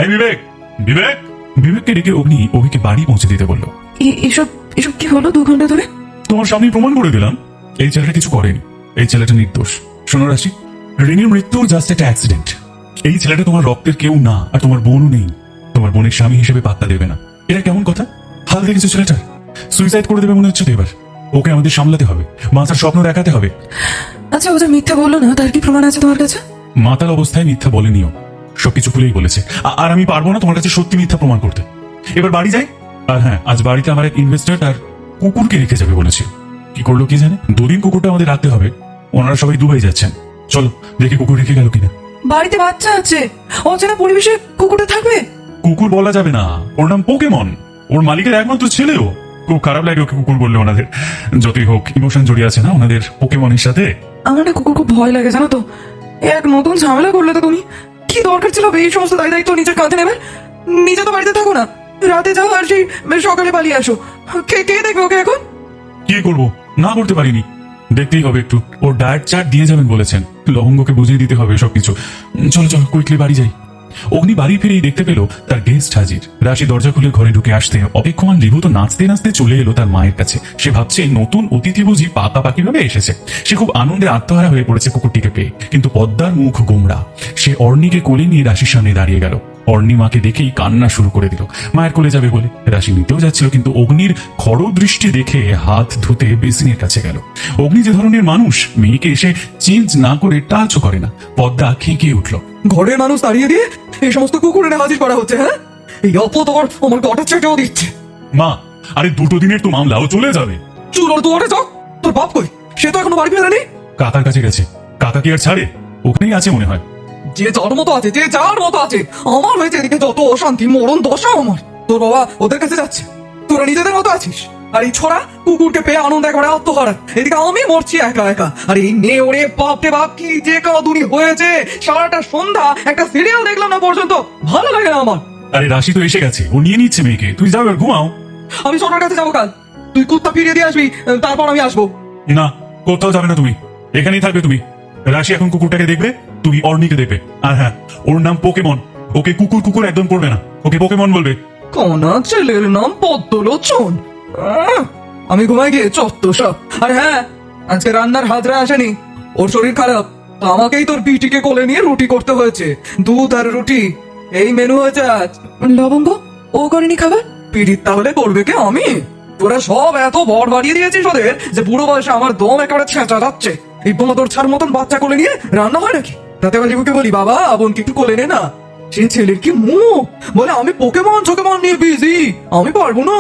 এই বিবেক, বিবেক। বিবেককে ডেকে অগ্নি অভিকে বাড়ি পৌঁছে দিতে বললো। এসব এসব কি হলো 2 ঘন্টা ধরে? তোমার সামনে প্রমাণ করে দিলাম এই ছেলেটা কিছু করেনি। এই ছেলেটা নির্দোষ। শোনো রাশি, রিনির মৃত্যু জাস্ট একটা অ্যাক্সিডেন্ট। এই ছেলেটা তোমার রক্তের কেউ না, আর তোমার বোনও নেই। তোমার বোনের স্বামী হিসেবে পাত্তা দেবে না। এটা কেমন কথা? হাল দেখেছো ছেলেটার? সুইসাইড করে দেবে মনে হচ্ছে তো এবার। ওকে আমাদের সামলাতে হবে, মাথার স্বপ্ন দেখাতে হবে। আচ্ছা, ও যে মিথ্যা বললো না, তার কি প্রমাণ আছে তোমার কাছে? মাতাল অবস্থায় মিথ্যা বলেনিও, সবকিছু খুলেই বলেছে। আর আমি পারবো না তোমার কাছে সত্যি মিথ্যা প্রমাণ করতে। এবার বাড়ি যাই। আর হ্যাঁ, আজ বাড়িতে আমার এক ইনভেস্টর তার কুকুরকে রেখে যাবে বলেছিল। কি করলো কি জানে? 2 দিন কুকুরটা আমাদের রাখতে হবে। ওনারা সবাই দুবাই যাচ্ছেন। চলো দেখি কুকুর রেখে গেল কিনা। বাড়িতে বাচ্চা আছে, অচেনা পরিবেশে কুকুরটা থাকবে? কুকুর বলা যাবে না, ওর নাম পোকেমন। ওর মালিকের একমাত্র ছেলেও। খুব খারাপ লাগে ওকে কুকুর বললে ওনাদের। যতই হোক ইমোশন জড়িয়ে আছে না ওনাদের পোকেমনের সাথে। আমার না কুকুর খুব ভয় লাগে, জানো তো। এক নতুন ঝামেলা করলে তো তুমি। কি দরকার ছিল এই সমস্ত দায়িত্ব নিজের কাঁধে নেবে? নিজে তো বাড়িতে থাকো না, রাতে যাও আর সেই সকালে পালিয়ে আসো। কে কে দেখবে ওকে এখন? কি করবো, না করতে পারিনি। দেখতেই হবে একটু। ওর ডায়েট চার্ট দিয়ে যাবেন বলেছেন, লবঙ্গকে বুঝিয়ে দিতে হবে সবকিছু। চলো চলো, কুইকলি বাড়ি যাই। অগ্নি বাড়ি ফিরেই দেখতে পেল তার গেস্ট হাজির। রাশি দরজা খুলে ঘরে ঢুকে আসতে অপেক্ষমান রিভু তো নাচতে নাচতে চলে এলো তার মায়ের কাছে। সে ভাবছে নতুন অতিথি বুঝি পাকাপাকি ভাবে এসেছে। সে খুব আনন্দে আত্মহারা হয়ে পড়েছে কুকুরটিকে পেয়ে। কিন্তু পদ্মার মুখ গোমড়া। সে অর্ণিকে কোলে নিয়ে রাশির সামনে দাঁড়িয়ে গেল। অর্ণি মাকে দেখেই কান্না শুরু করে দিল মায়ের কোলে যাবে বলে। রাশি নিতেও যাচ্ছিল, কিন্তু অগ্নির খড় দৃষ্টি দেখে হাত ধুতে বেসিনের কাছে গেল। অগ্নি যে ধরনের মানুষ, মেয়েকে এসে চেঞ্জ না করে টাচও করে না। পদ্মা খেঁকিয়ে উঠল। ঘরের মানুষ তাড়িয়ে দিয়ে এই সমস্ত কুকুরে হাজির করা হচ্ছে, হ্যাঁ? এই অপতর আমার গটা চেটেও দিচ্ছে। মা, আরে 2 দিনের তো মামলাও চলে যাবে। চুলোর দুয়ারে যাও, তোর বাপ কই? সে তো এখনো বাড়ি ফেরেনি। কাকার কাছে গেছে। কাকা কি আর ছাড়ে? ওখানেই আছে মনে হয়। যে যার মতো আছে, যে যার মতো আছে। আমার হয়েছে এদিকে যত অশান্তি, মরণ দশা আমার। তোর বাবা ওদের কাছে যাচ্ছে, তোরা নিজেদের মতো আছিস। আর এই ছোড়া কুকুরকে পেয়ে আনন্দ করে আত্মহারা। এদিকে আমি মরছি একা একা। আর এই মেয়ে ওরে বাপ রে বাপ, কি যে কাঁদুনি হয়েছে। সারাটা সন্ধ্যা একটা সিরিয়াল দেখলাম না পর্যন্ত, ভালো লাগে না আমার। আরে রাশি তো এসে গেছে, ও নিয়ে নিচ্ছে মেয়েকে। তুই যাও এবার ঘুমাও। আমি ছোটার কাছে যাবো কাল, তুই কুত্তা ফিরিয়ে দিয়ে আসবি, তারপর আমি আসবো। না, কোথাও যাবে না তুমি, এখানেই থাকবে তুমি। রাশি এখন কুকুরটাকে দেখবে, তুমি অর্ণিকে দেখবে। আর হ্যাঁ, ওর নাম পোকেমন। ওকে কুকুর কুকুর একদম পড়বে না, ওকে পোকেমন বলবে। কোনা ছেলের নাম পদ্মলোচন। আমি ঘুমাই গিয়ে চত্ব সব। আর হ্যাঁ, আজকে রান্নার হাজরা আসেনি, ওর শরীর খারাপ। তো আমাকেই তোর পিটিকে কোলে নিয়ে রুটি করতে হয়েছে। দুধ আর রুটি, এই মেনু হয়েছে আজ। লবঙ্গ ও করেনি খাবার, পিটির তাহলে করবে কে? আমি? তোরা সব এত বড় বাড়িয়ে দিয়েছিস ওদের যে বুড়ো বয়সে আমার দম একেবারে ছেঁচা যাচ্ছে। এই বোমাদোর ছাড় মতন বাচ্চা কোলে নিয়ে রান্না হয় নাকি? তাতে আবার লিবুকে বলি, বাবা বোনকে একটু কোলে নে না। সেই ছেলের কি মুখ, বলে আমি পোকেমন ছোকেমন নিয়ে বিজি, আমি পারবো না।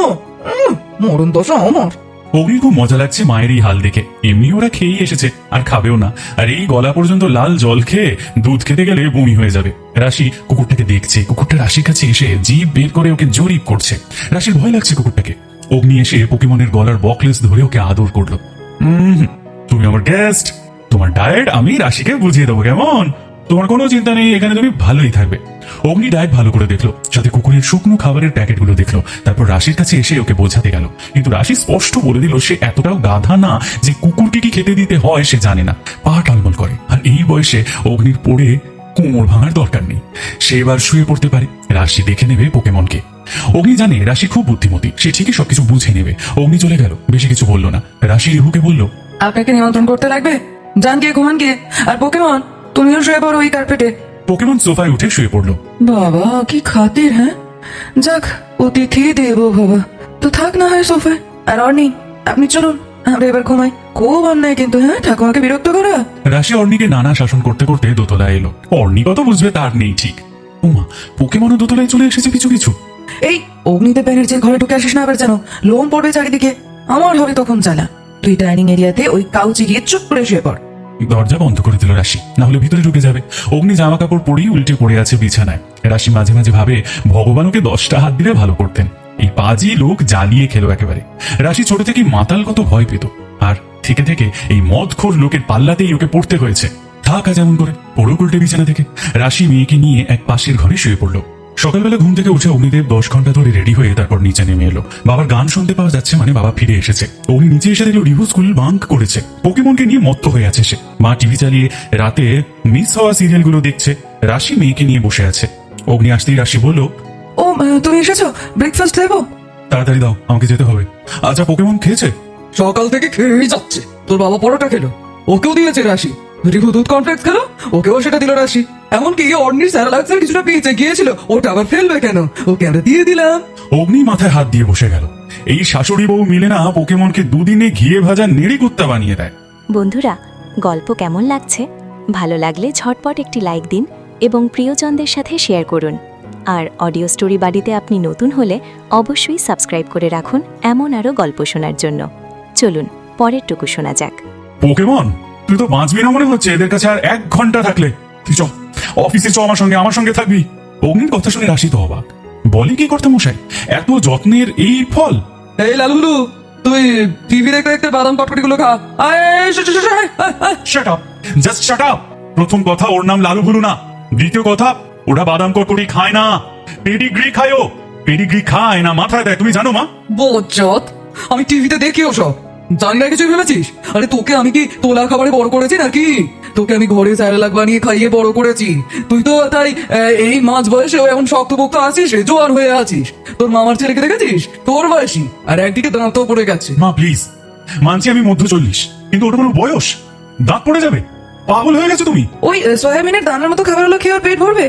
মরণ দশা আমার। অগ্নির খুব মজা লাগছে মায়ের এই হাল দেখে। এমনি ওরা খেয়েই এসেছে, আর খাবেও না। আর এই গলা পর্যন্ত লাল জল খেয়ে দুধ খেতে গেলে বমি হয়ে যাবে। রাশি কুকুরটাকে দেখছে, কুকুরটা রাশির কাছে এসে জিভ বের করে ওকে জরিপ করছে। রাশির ভয় লাগছে কুকুরটাকে। অগ্নি এসে পোকেমনের গলার বকলেস ধরে ওকে আদর করলো। তুমি আমার গেস্ট, তোমার ডায়েট আমি রাশিকে বুঝিয়ে দেবো, কেমন? তোমার কোনো চিন্তা নেই, এখানে তুমি ভালোই থাকবে। অগ্নি ডায়েট ভালো করে দেখলো, সাথে কুকুরের শুকনো খাবারের প্যাকেটগুলো দেখলো। তারপর রাশির কাছে এসে ওকে বোঝাতে গেল। কিন্তু রাশি স্পষ্ট বলে দিল সে এতটাও গাধা না যে কুকুরকে কি খেতে দিতে হয় সে জানে না। পা টালমল করে। আর এই বয়সে অগ্নির পড়ে কোমর ভাঙার দরকার নেই, সে এবার শুয়ে পড়তে পারে। রাশি দেখে নেবে পোকেমনকে। অগ্নি জানে রাশি খুব বুদ্ধিমতী, সে ঠিকই সবকিছু বুঝে নেবে। অগ্নি চলে গেল, বেশি কিছু বললো না। রাশি রিহুকে বলল, আপনাকে নিমন্ত্রণ করতে লাগবে, যান গিয়ে ঘুমান গিয়ে। আর পোকেমন তুমিও শুয়ে পড়ো ওই কার্পেটে। পোকেমন সোফায় উঠে শুয়ে পড়লো। বাবা কি খাতির, হ্যাঁ? যাক, অতিথি দেবো বাবা, তো থাক না হয় সোফায়। আর অর্নি আপনি চলুন, আমরা এবার ঘুমাই। খুব অন্যায় কিন্তু, হ্যাঁ, ঠাকুমাকে বিরক্ত করা। রাশি অর্ণিকে নানা শাসন করতে করতে দোতলায় এলো। অর্ণি কত বুঝবে তার নেই ঠিক। উমা, পোকেমনও দোতলায় চলে এসেছে পিছু পিছু। এই অগ্নিদেব ব্যানার্জির ঘরে ঢুকে আসিস না আবার, যেন লোম পড়বে চারিদিকে। আমার হবে তখন জ্বালা। তুই ডাইনিং এরিয়াতে ওই কাউচে গিয়ে চুপ করে শুয়ে পড়। দরজা বন্ধ করে দিল রাশি, না হলে ভিতরে ঢুকে যাবে। অগ্নি জামা কাপড় পরেই উল্টে পড়ে আছে বিছানায়। রাশি মাঝে মাঝে ভাবে ভগবান ওকে 10টা হাত দিলে ভালো করতেন। এই পাজি লোক জ্বালিয়ে খেলো একেবারে। রাশি ছোট থেকেই মাতাল কত ভয় পেত, আর থেকে থেকে এই মদখোর লোকের পাল্লাতেই ওকে পড়তে হয়েছে। থাকা যেমন করে পড়ো উল্টে বিছানা থেকে। রাশি মেয়েকে নিয়ে এক পাশের ঘরে শুয়ে পড়লো। সকালবেলা ঘুম থেকে উঠে অগ্নিদেব 10 ঘন্টা ধরে রেডি হয়ে তারপর নিচে নেমে এলো। বাবার গান শুনতে পাওয়া যাচ্ছে, মানে বাবা ফিরে এসেছে। অগ্নি নিচে এসে দেখলো রিহু স্কুল বাঙ্ক করেছে। পোকেমনকে নিয়ে মত্ত হয়ে আছে সে। মা টিভি চালিয়ে রাতে মিস হওয়া সিরিয়ালগুলো দেখছে। রাশি মেয়েকে নিয়ে বসে আছে। অগ্নি আসতেই রাশি বলল, ও তুমি এসেছো, ব্রেকফাস্ট দেবো? তাড়াতাড়ি দাও, আমাকে যেতে হবে। আচ্ছা, পোকেমন খেয়েছে? সকাল থেকে খেয়েই যাচ্ছে। তোর বাবা পরোটা খেলো, ওকেও দিয়েছে রাশি। রিভু দুধ কমপ্লেক্স খেলো, ওকেও সেটা দিল রাশি। এমনকি অর্ণির স্যারালাক্সের কিছুটা পেয়েছে গিয়েছিল, ওটা আবার ফেলবে কেন? ওকে আমরা দিয়ে দিলাম। অগ্নি মাথায় হাত দিয়ে বসে গেল। এই শাশুড়ি বউ মিলে না পোকেমনকে 2 দিনে ঘিয়ে ভাজা নেড়ি কুত্তা বানিয়ে দেয়। বন্ধুরা, গল্প কেমন লাগছে? ভালো লাগলে ঝটপট একটি লাইক দিন এবং প্রিয়জনদের সাথে শেয়ার করুন। আর অডিও স্টোরি বাড়িতে আপনি নতুন হলে অবশ্যই সাবস্ক্রাইব করে রাখুন এমন আরও গল্প শোনার জন্য। চলুন পরের টুকু শোনা যাক। পোকেমন, তুই তো বাঁচবি না মনে হচ্ছে এদের কাছে আর 1 ঘন্টা থাকলে। তুই চ, অফিসে চ, আমার সঙ্গে থাকবি। অগ্নির কথা শুনে রাশি তো অবাক। বলে কি করতে মশাই, এত যত্নের এই ফল? এই লালুলু, তুই টিভি দেখতে দেখতে বাদাম কটকটি গুলো খা। Shut up, just shut up. প্রথম কথা, ওর নাম লালু ভুলু না। দ্বিতীয় কথা, ওরা বাদাম কটকটি খায় না, পেডিগ্রি খায়। ও পেডিগ্রি খায় না, মাথায় দেয়। তুমি জানো মা? বজ্জত, আমি টিভিতে দেখি ওসব, জানি না কিছু ভেবেছিস? আরে তোকে আমি কি তোলা খাবারে বড় করেছি নাকি? তোকে আমি ঘরে স্যারেলাক বানিয়ে খাইয়ে বড় করেছি। তুই তো তাই এই মাঝ বয়সেও এমন শক্তপোক্ত আছিস, জোয়ার হয়ে আছিস। তোর মামার ছেলেকে দেখেছিস, তোর বয়সী, আর একদিকে দাঁতও পড়ে গেছে। মা প্লিজ, মানছি আমি মধ্য 40, কিন্তু ওটা কোনো বয়স? দাঁত পড়ে যাবে। পাগল হয়ে গেছো তুমি। ওই সয়াবিনের দানার মতো খাবার হলো খেয়ে ওর পেট ভরবে?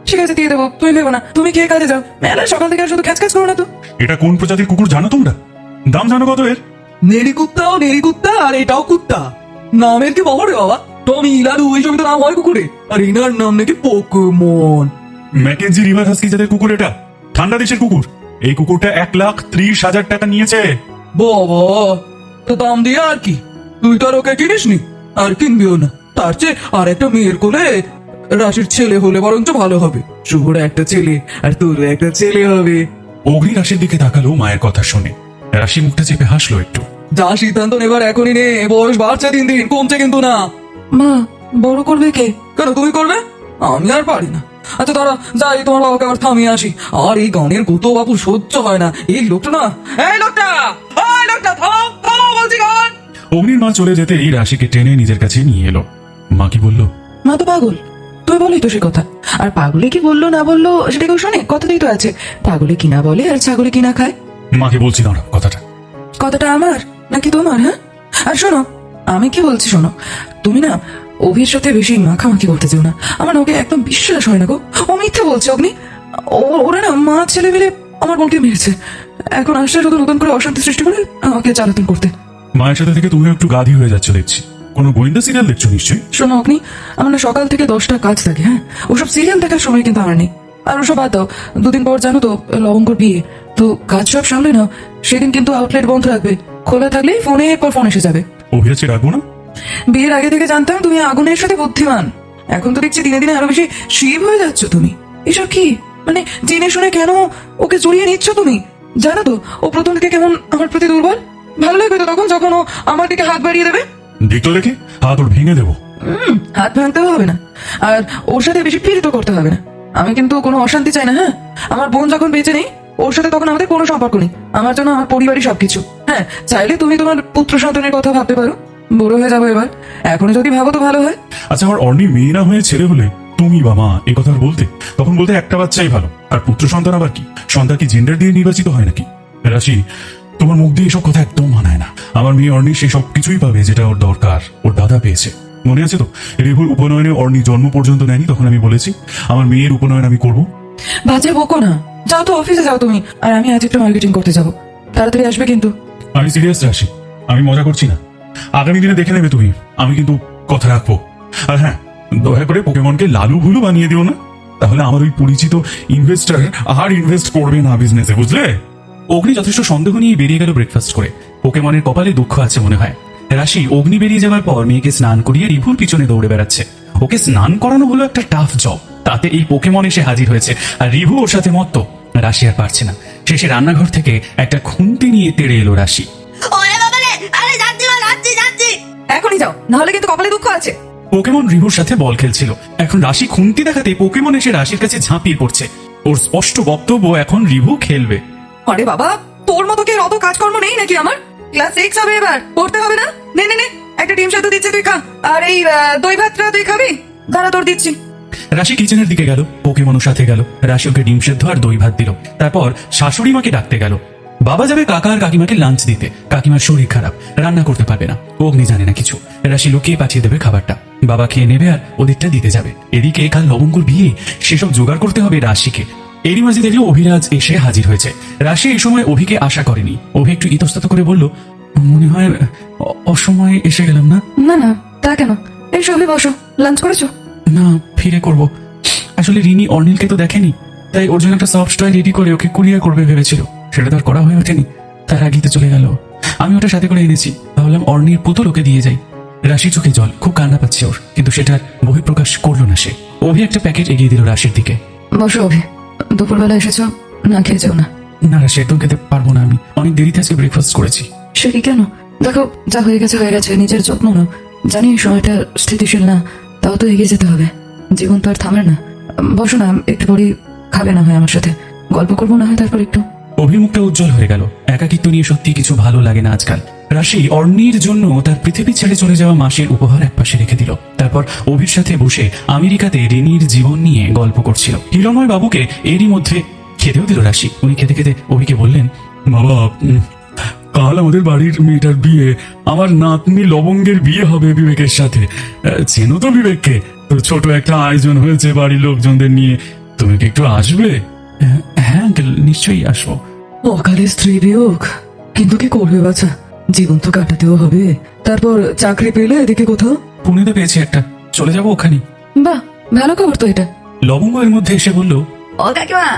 ঠিক আছে দিয়ে দেবো, তুমি ভেবো না, তুমি খেয়ে কাজে যাও। মেলা সকাল থেকে আর শুধু খ্যাচ খ্যাচ করো না তো। এটা কোন প্রজাতির কুকুর জানো তোমরা? দাম জানো কত এর? নেড়ি কুত্তাও নেড়ি কুত্তা, আর এটাও কুত্তা। নামের কি বাবা রে বাবা, টমি লালু এইসব তো নাম হয় কুকুরে, আর এনার নাম নাকি পোকেমন। ম্যাকেনজি রিভার হাস্কি জাতের কুকুর এটা, ঠান্ডা দেশের কুকুর। এই কুকুরটা 1,30,000 টাকা নিয়েছে। বাবা, তো দাম দিয়ে আর কি, তুই তো আর ওকে কিনিসনি, আর কিনবিও না। তার চেয়ে আর একটা মেয়ের কোলে রাশির ছেলে হলে বরঞ্চ ভালো হবে। শুভর একটা ছেলে আর তোর একটা ছেলে হবে। অগ্নি রাশির দিকে তাকালো মায়ের কথা শুনে। রাশি মুখটা চেপে হাসলো একটু। যা সিদ্ধান্ত নেবার এখনই নে, বয়স বাড়ছে দিন দিন, কমছে কিন্তু না। মা, বড় করবে কে? কেন তুমি করবে? আমি আর পারি না। আচ্ছা তারা যাই, তোমার বাবাকে আবার থামিয়ে আসি। আর এই গানের গুতো বাবু সহ্য হয় না। এই লোকটা না, এই লোকটা, এই লোকটা থামো থামো বলছি গান। অগ্নির মা চলে যেতে এই রাশিকে টেনে নিজের কাছে নিয়ে এলো। মা কি বললো? মা তো পাগল, তুই বলেই তো সে কথা। আর পাগলে কি বললো না বললো সেটা কেউ শোনে? কথাতেই তো আছে, পাগলে কিনা বলে আর ছাগলে কিনা খায়। মাকে বলছি দাঁড়াও কথাটা। কথাটা আমার নাকি তোমার? হ্যাঁ, আর শোনো, আমি কি বলছি শোনো, তুমি না অভির সাথে বেশি মাখামাখি করতে চাও না। আমার না ওকে একদম বিশ্বাস হয় না গো, ও মিথ্যে বলছে। অগ্নি, ওরা না মা ছেলে মিলে আমার বোনকে মেরেছে, এখন আসছে শুধু নতুন করে অশান্তি সৃষ্টি করে আমাকে জ্বালাতন করতে। মায়ের সাথে থেকে তুমি একটু গাধি হয়ে যাচ্ছ দেখছি। কোনো গোয়েন্দা সিরিয়াল দেখছো নিশ্চয়ই। শোনো অগ্নি, আমার না সকাল থেকে 10টা কাজ থাকে। হ্যাঁ, ওসব সিরিয়াল দেখার সময় কিন্তু আমার নেই। আর ওসব বাদ দাও, দুদিন পর জানো তো লবঙ্গর বিয়ে, তো কাজ সব সামলে নাও। সেদিন কিন্তু আউটলেট বন্ধ রাখবে, খোলা থাকলেই ফোনের পর ফোন এসে যাবে। অভিরাজকে রাখবো না? বিয়ের আগে থেকে জানতাম তুমি আগুনের সাথে বুদ্ধিমান, এখন তো দেখছি দিনে দিনে আরো বেশি শিব হয়ে যাচ্ছ তুমি। এসব কি মানে, জেনে শুনে কেন ওকে জড়িয়ে নিচ্ছ তুমি? জানো তো ও প্রথম থেকে কেমন আমার প্রতি দুর্বল। ভালো লাগবে তো তখন যখন ও আমার দিকে হাত বাড়িয়ে দেবে। দেখতো দেখে হাত ওর ভেঙে দেবো। হাত ভাঙতেও হবে না, আর ওর সাথে বেশি পীড়িত করতে হবে না। আমি কিন্তু কোনো অশান্তি চাই না। হ্যাঁ, আমার বোন যখন বেঁচে নেই ওর সাথে তখন আমাদের কোনো সম্পর্ক নেই। আমার জন্য আমার পরিবারই সবকিছু। হ্যাঁ, চাইলে তুমি তোমার পুত্র সন্তানের কথা ভাবতে পারো, বড় হয়ে যাবো এবার, এখন যদি ভাবো তো ভালো হয়। আচ্ছা, আমার অর্ণি মেয়ে না হয়ে ছেলে হলে তুমি বা মা এই কথা বলতে? তখন বলতে একটা বাচ্চাই ভালো, আর পুত্র সন্তান আবার কি? সন্তান কি জেন্ডার দিয়ে নির্বাচিত হয় নাকি? রাশি, তোমার মুখ দিয়ে এসব কথা একদম মানায় না। আমার মেয়ে অর্ণি সেই সব কিছুই পাবে যেটা ওর দরকার, ওর দাদা পেয়েছে। মনে আছে তো, রিভুর উপনয়নে অর্ণি জন্ম পর্যন্ত নেয়নি, তখন আমি বলেছি আমার মেয়ের উপনয়ন আমি করবো। বাজে বকো না, যাও তো অফিসে যাও তুমি, আর আমি আজ একটু মার্কেটিং করতে যাবো। তাড়াতাড়ি আসবে কিন্তু। আমি সিরিয়াস রাশি, আমি মজা করছি না। আগামী দিনে দেখে নেবে তুমি, আমি কিন্তু কথা রাখবো। আর হ্যাঁ, দয়া করে পোকেমনকে লালু ভুলু বানিয়ে দিও না, তাহলে আমার ওই পরিচিত ইনভেস্টার আর ইনভেস্ট করবে না বিজনেসে, বুঝলে? অগ্নি যথেষ্ট সন্দেহ নিয়ে বেরিয়ে গেল ব্রেকফাস্ট করে। পোকেমনের কপালে দুঃখ আছে মনে হয়। রাশি অগ্নি বেরিয়ে যাওয়ার পর মেয়েকে স্নান করিয়ে রিভুর পিছনে দৌড়ে বেড়াচ্ছে। ওকে স্নান করানো হলো একটা টাফ জব, তাতে এই পোকেমন এসে হাজির হয়েছে আর রিভু ওর সাথে মত্ত। রাশি আর পারছে না, শেষে রান্নাঘর থেকে একটা খুন্তি নিয়ে তেড়ে এলো রাশি। এখনই যাও, নাহলে কিন্তু কপালে দুঃখ আছে। পোকেমন রিভুর সাথে বল খেলছিল, এখন রাশি খুন্তি দেখাতে পোকেমন এসে রাশির কাছে ঝাঁপিয়ে পড়ছে। ওর স্পষ্ট বক্তব্য, এখন রিভু খেলবে। আরে বাবা, তোর মতো কি অত কাজকর্ম নেই নাকি? আমার ক্লাস 6 হবে এবার, পড়তে হবে না? নে নে নে, একটা ডিম সেদ্ধ দিচ্ছে তুই খা, আর এই দই ভাতটা তুই খাবি? দাঁড়া তোর দিচ্ছি। রাশি কিচেনের দিকে গেল, পোকেমনের সাথে গেল। রাশি ওকে ডিম সেদ্ধ আর দই ভাত দিল। তারপর শাশুড়ি মাকে ডাকতে গেল। বাবা যাবে কাকা আর কাকিমাকে লাঞ্চ দিতে। কাকিমার শরীর খারাপ, রান্না করতে পারবে না। অগ্নি জানে না কিছু। রাশি লুকিয়ে পাঠিয়ে দেবে খাবারটা, বাবা খেয়ে নেবে আর ওদিকটা দিতে যাবে। এদিকে কাল লবঙ্গর বিয়ে, সেসব জোগাড় করতে হবে রাশিকে। এরই মাঝে দেখলো অভিরাজ এসে হাজির হয়েছে। রাশি এই সময় অভিকে আশা করেনি। অভি একটু ইতস্তত করে বলল, মনে হয় অসময়ে এসে গেলাম না? না না, তা কেন? এই সবই বসো, লাঞ্চ করেছো? না, ফিরে করব। আসলে রিনি অর্নিলকে তো দেখেনি, তাই ওর জন্য একটা সফট টয় রেডি করে ওকে কুরিয়ার করবে ভেবেছিল। সেটা তো আর করা হয়ে ওঠেনি, তার আগেই তো চলে গেল। আমি ওটা সাথে করে এনেছি, ভাবলাম অর্নির পুতুল ওকে দিয়ে যাই। রাশি চোখে জল, খুব কান্না পাচ্ছে ওর, কিন্তু সেটার বহিঃপ্রকাশ করলো না সে। অভি একটা প্যাকেট এগিয়ে দিল রাশির দিকে। বসো অভি, দুপুরবেলা এসেছো, না খেয়ে যাও না। না রাশি, একদম খেতে পারবো না, আমি অনেক দেরিতে আজকে ব্রেকফাস্ট করেছি। সে কি কেন? দেখো, যা হয়ে গেছে হয়ে গেছে, নিজের যত্ন নাও। জানি এই সময়টা স্থিতিশীল না, তাও তো এগিয়ে যেতে হবে, জীবন তো আর থামে না। বসো না, একটু পরেই খাবে না হয় আমার সাথে, গল্প করবো না হয় তারপর একটু। অভিমুখটা উজ্জ্বল হয়ে গেল। একাকিত্ব নিয়ে সত্যি কিছু ভালো লাগে না আজকাল। রাশি অর্নির জন্য তার পৃথিবী ছেড়ে চলে যাওয়া মাসের উপহার একপাশে রেখে দিল। তারপর অভির সাথে বসে আমেরিকাতে রিনির জীবন নিয়ে গল্প করছিল। হিরণময় বাবুকে এরই মধ্যে খেতেও দিল রাশি। উনি খেতে খেতে অভিকে বললেন, বাবা, কাল আমাদের বাড়ির মেয়েটার বিয়ে, আমার নাতনি লবঙ্গের বিয়ে হবে বিবেকের সাথে। চেনো তো বিবেককে? তো ছোট একটা আয়োজন হয়েছে বাড়ির লোকজনদের নিয়ে, তুমি কি একটু আসবে? হ্যাঁ আঙ্কেল, নিশ্চয়ই আসবো। অকালে স্ত্রী বিয়োগ, কিন্তু কি করবে বাচ্চা, জীবন তো কাটাতেও হবে। তারপর চাকরি পেলে এদিকে কোথাও? পুনেতে পেয়েছি একটা, চলে যাবো ওখানে। বাহ, ভালো খবর তো এটা। লবঙ্গ এর মধ্যে এসে বলল, ও কাকিমা,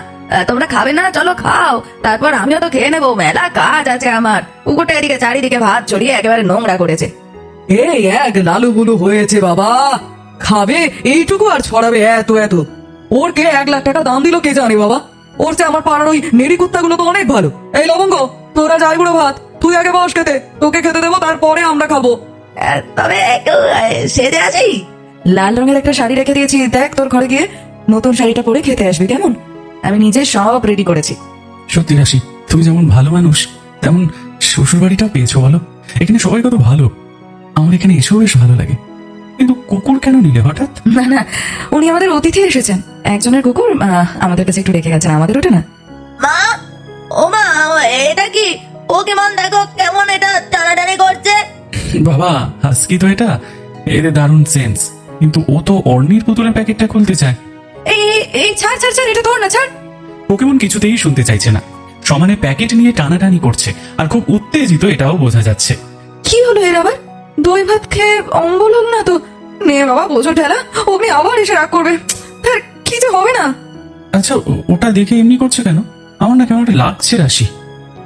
তোমরা খাবে না? চলো খাও, তারপর আমিও তো খেয়ে নেবো, মেলা কাজ আছে আমার। পুকুরটা এদিকে চারিদিকে ভাত ছড়িয়ে একেবারে নোংরা করেছে। এই এক লালু বুলু হয়েছে বাবা, খাবে এইটুকু আর ছড়াবে এত এত। ওর কে 1 লাখ টাকা দাম দিল কে জানে বাবা। ওর চেয়ে আমার পাড়ার ওই নেড়ি কুত্তাগুলো তো অনেক ভালো। এই লবঙ্গ, তোরা যাই বুড়ো ভাত, তুই আগে বস খেতে, তোকে খেতে দেবো, তারপরে আমরা খাবো। তবে একটু সেজে আছি, লাল রঙের একটা শাড়ি রেখে দিয়েছি, দেখ তোর ঘরে গিয়ে নতুন শাড়িটা পরে খেতে আসবি, কেমন? আমি নিজে সব রেডি করেছি। সত্যি রাশি, তুমি যেমন ভালো মানুষ তেমন শ্বশুর বাড়িটাও পেয়েছো বলো। এখানে সবাই কত ভালো, আমার এখানে এসেও বেশ ভালো লাগে। কিন্তু কুকুর কেন নিলে হঠাৎ? না না, উনি আমাদের অতিথি এসেছেন, একজনের কুকুর আমাদের কাছে একটু রেখে গেছেন, আমাদের ওটা না। মা, ও মা, এটা কি? ও কেমন দেখো, কেমন এটা টানাটানি করছে। বাবা, হাসকি তো এটা, এদের দারুণ সেন্স। কিন্তু ও তো অর্নির পুতুলের প্যাকেটটা খুলতে চায়। এই এই ছাড় ছাড় ছাড়, এটা তোর না, ছাড়। পোকেমন কিছুতেই শুনতে চাইছে না, সমানে প্যাকেট নিয়ে টানাটানি করছে আর খুব উত্তেজিত, এটাও বোঝা যাচ্ছে। কি হলো এর আবার? দই ভাত খেয়ে অম্বল হল না তো? নে বাবা, বোঝো ঠেলা, অমনি আবার এসে রাগ করবে। তার কি যে হবে না। আচ্ছা, ওটা দেখে এমনি করছে কেন? আমার না কেমন একটা লাগছে রাশি।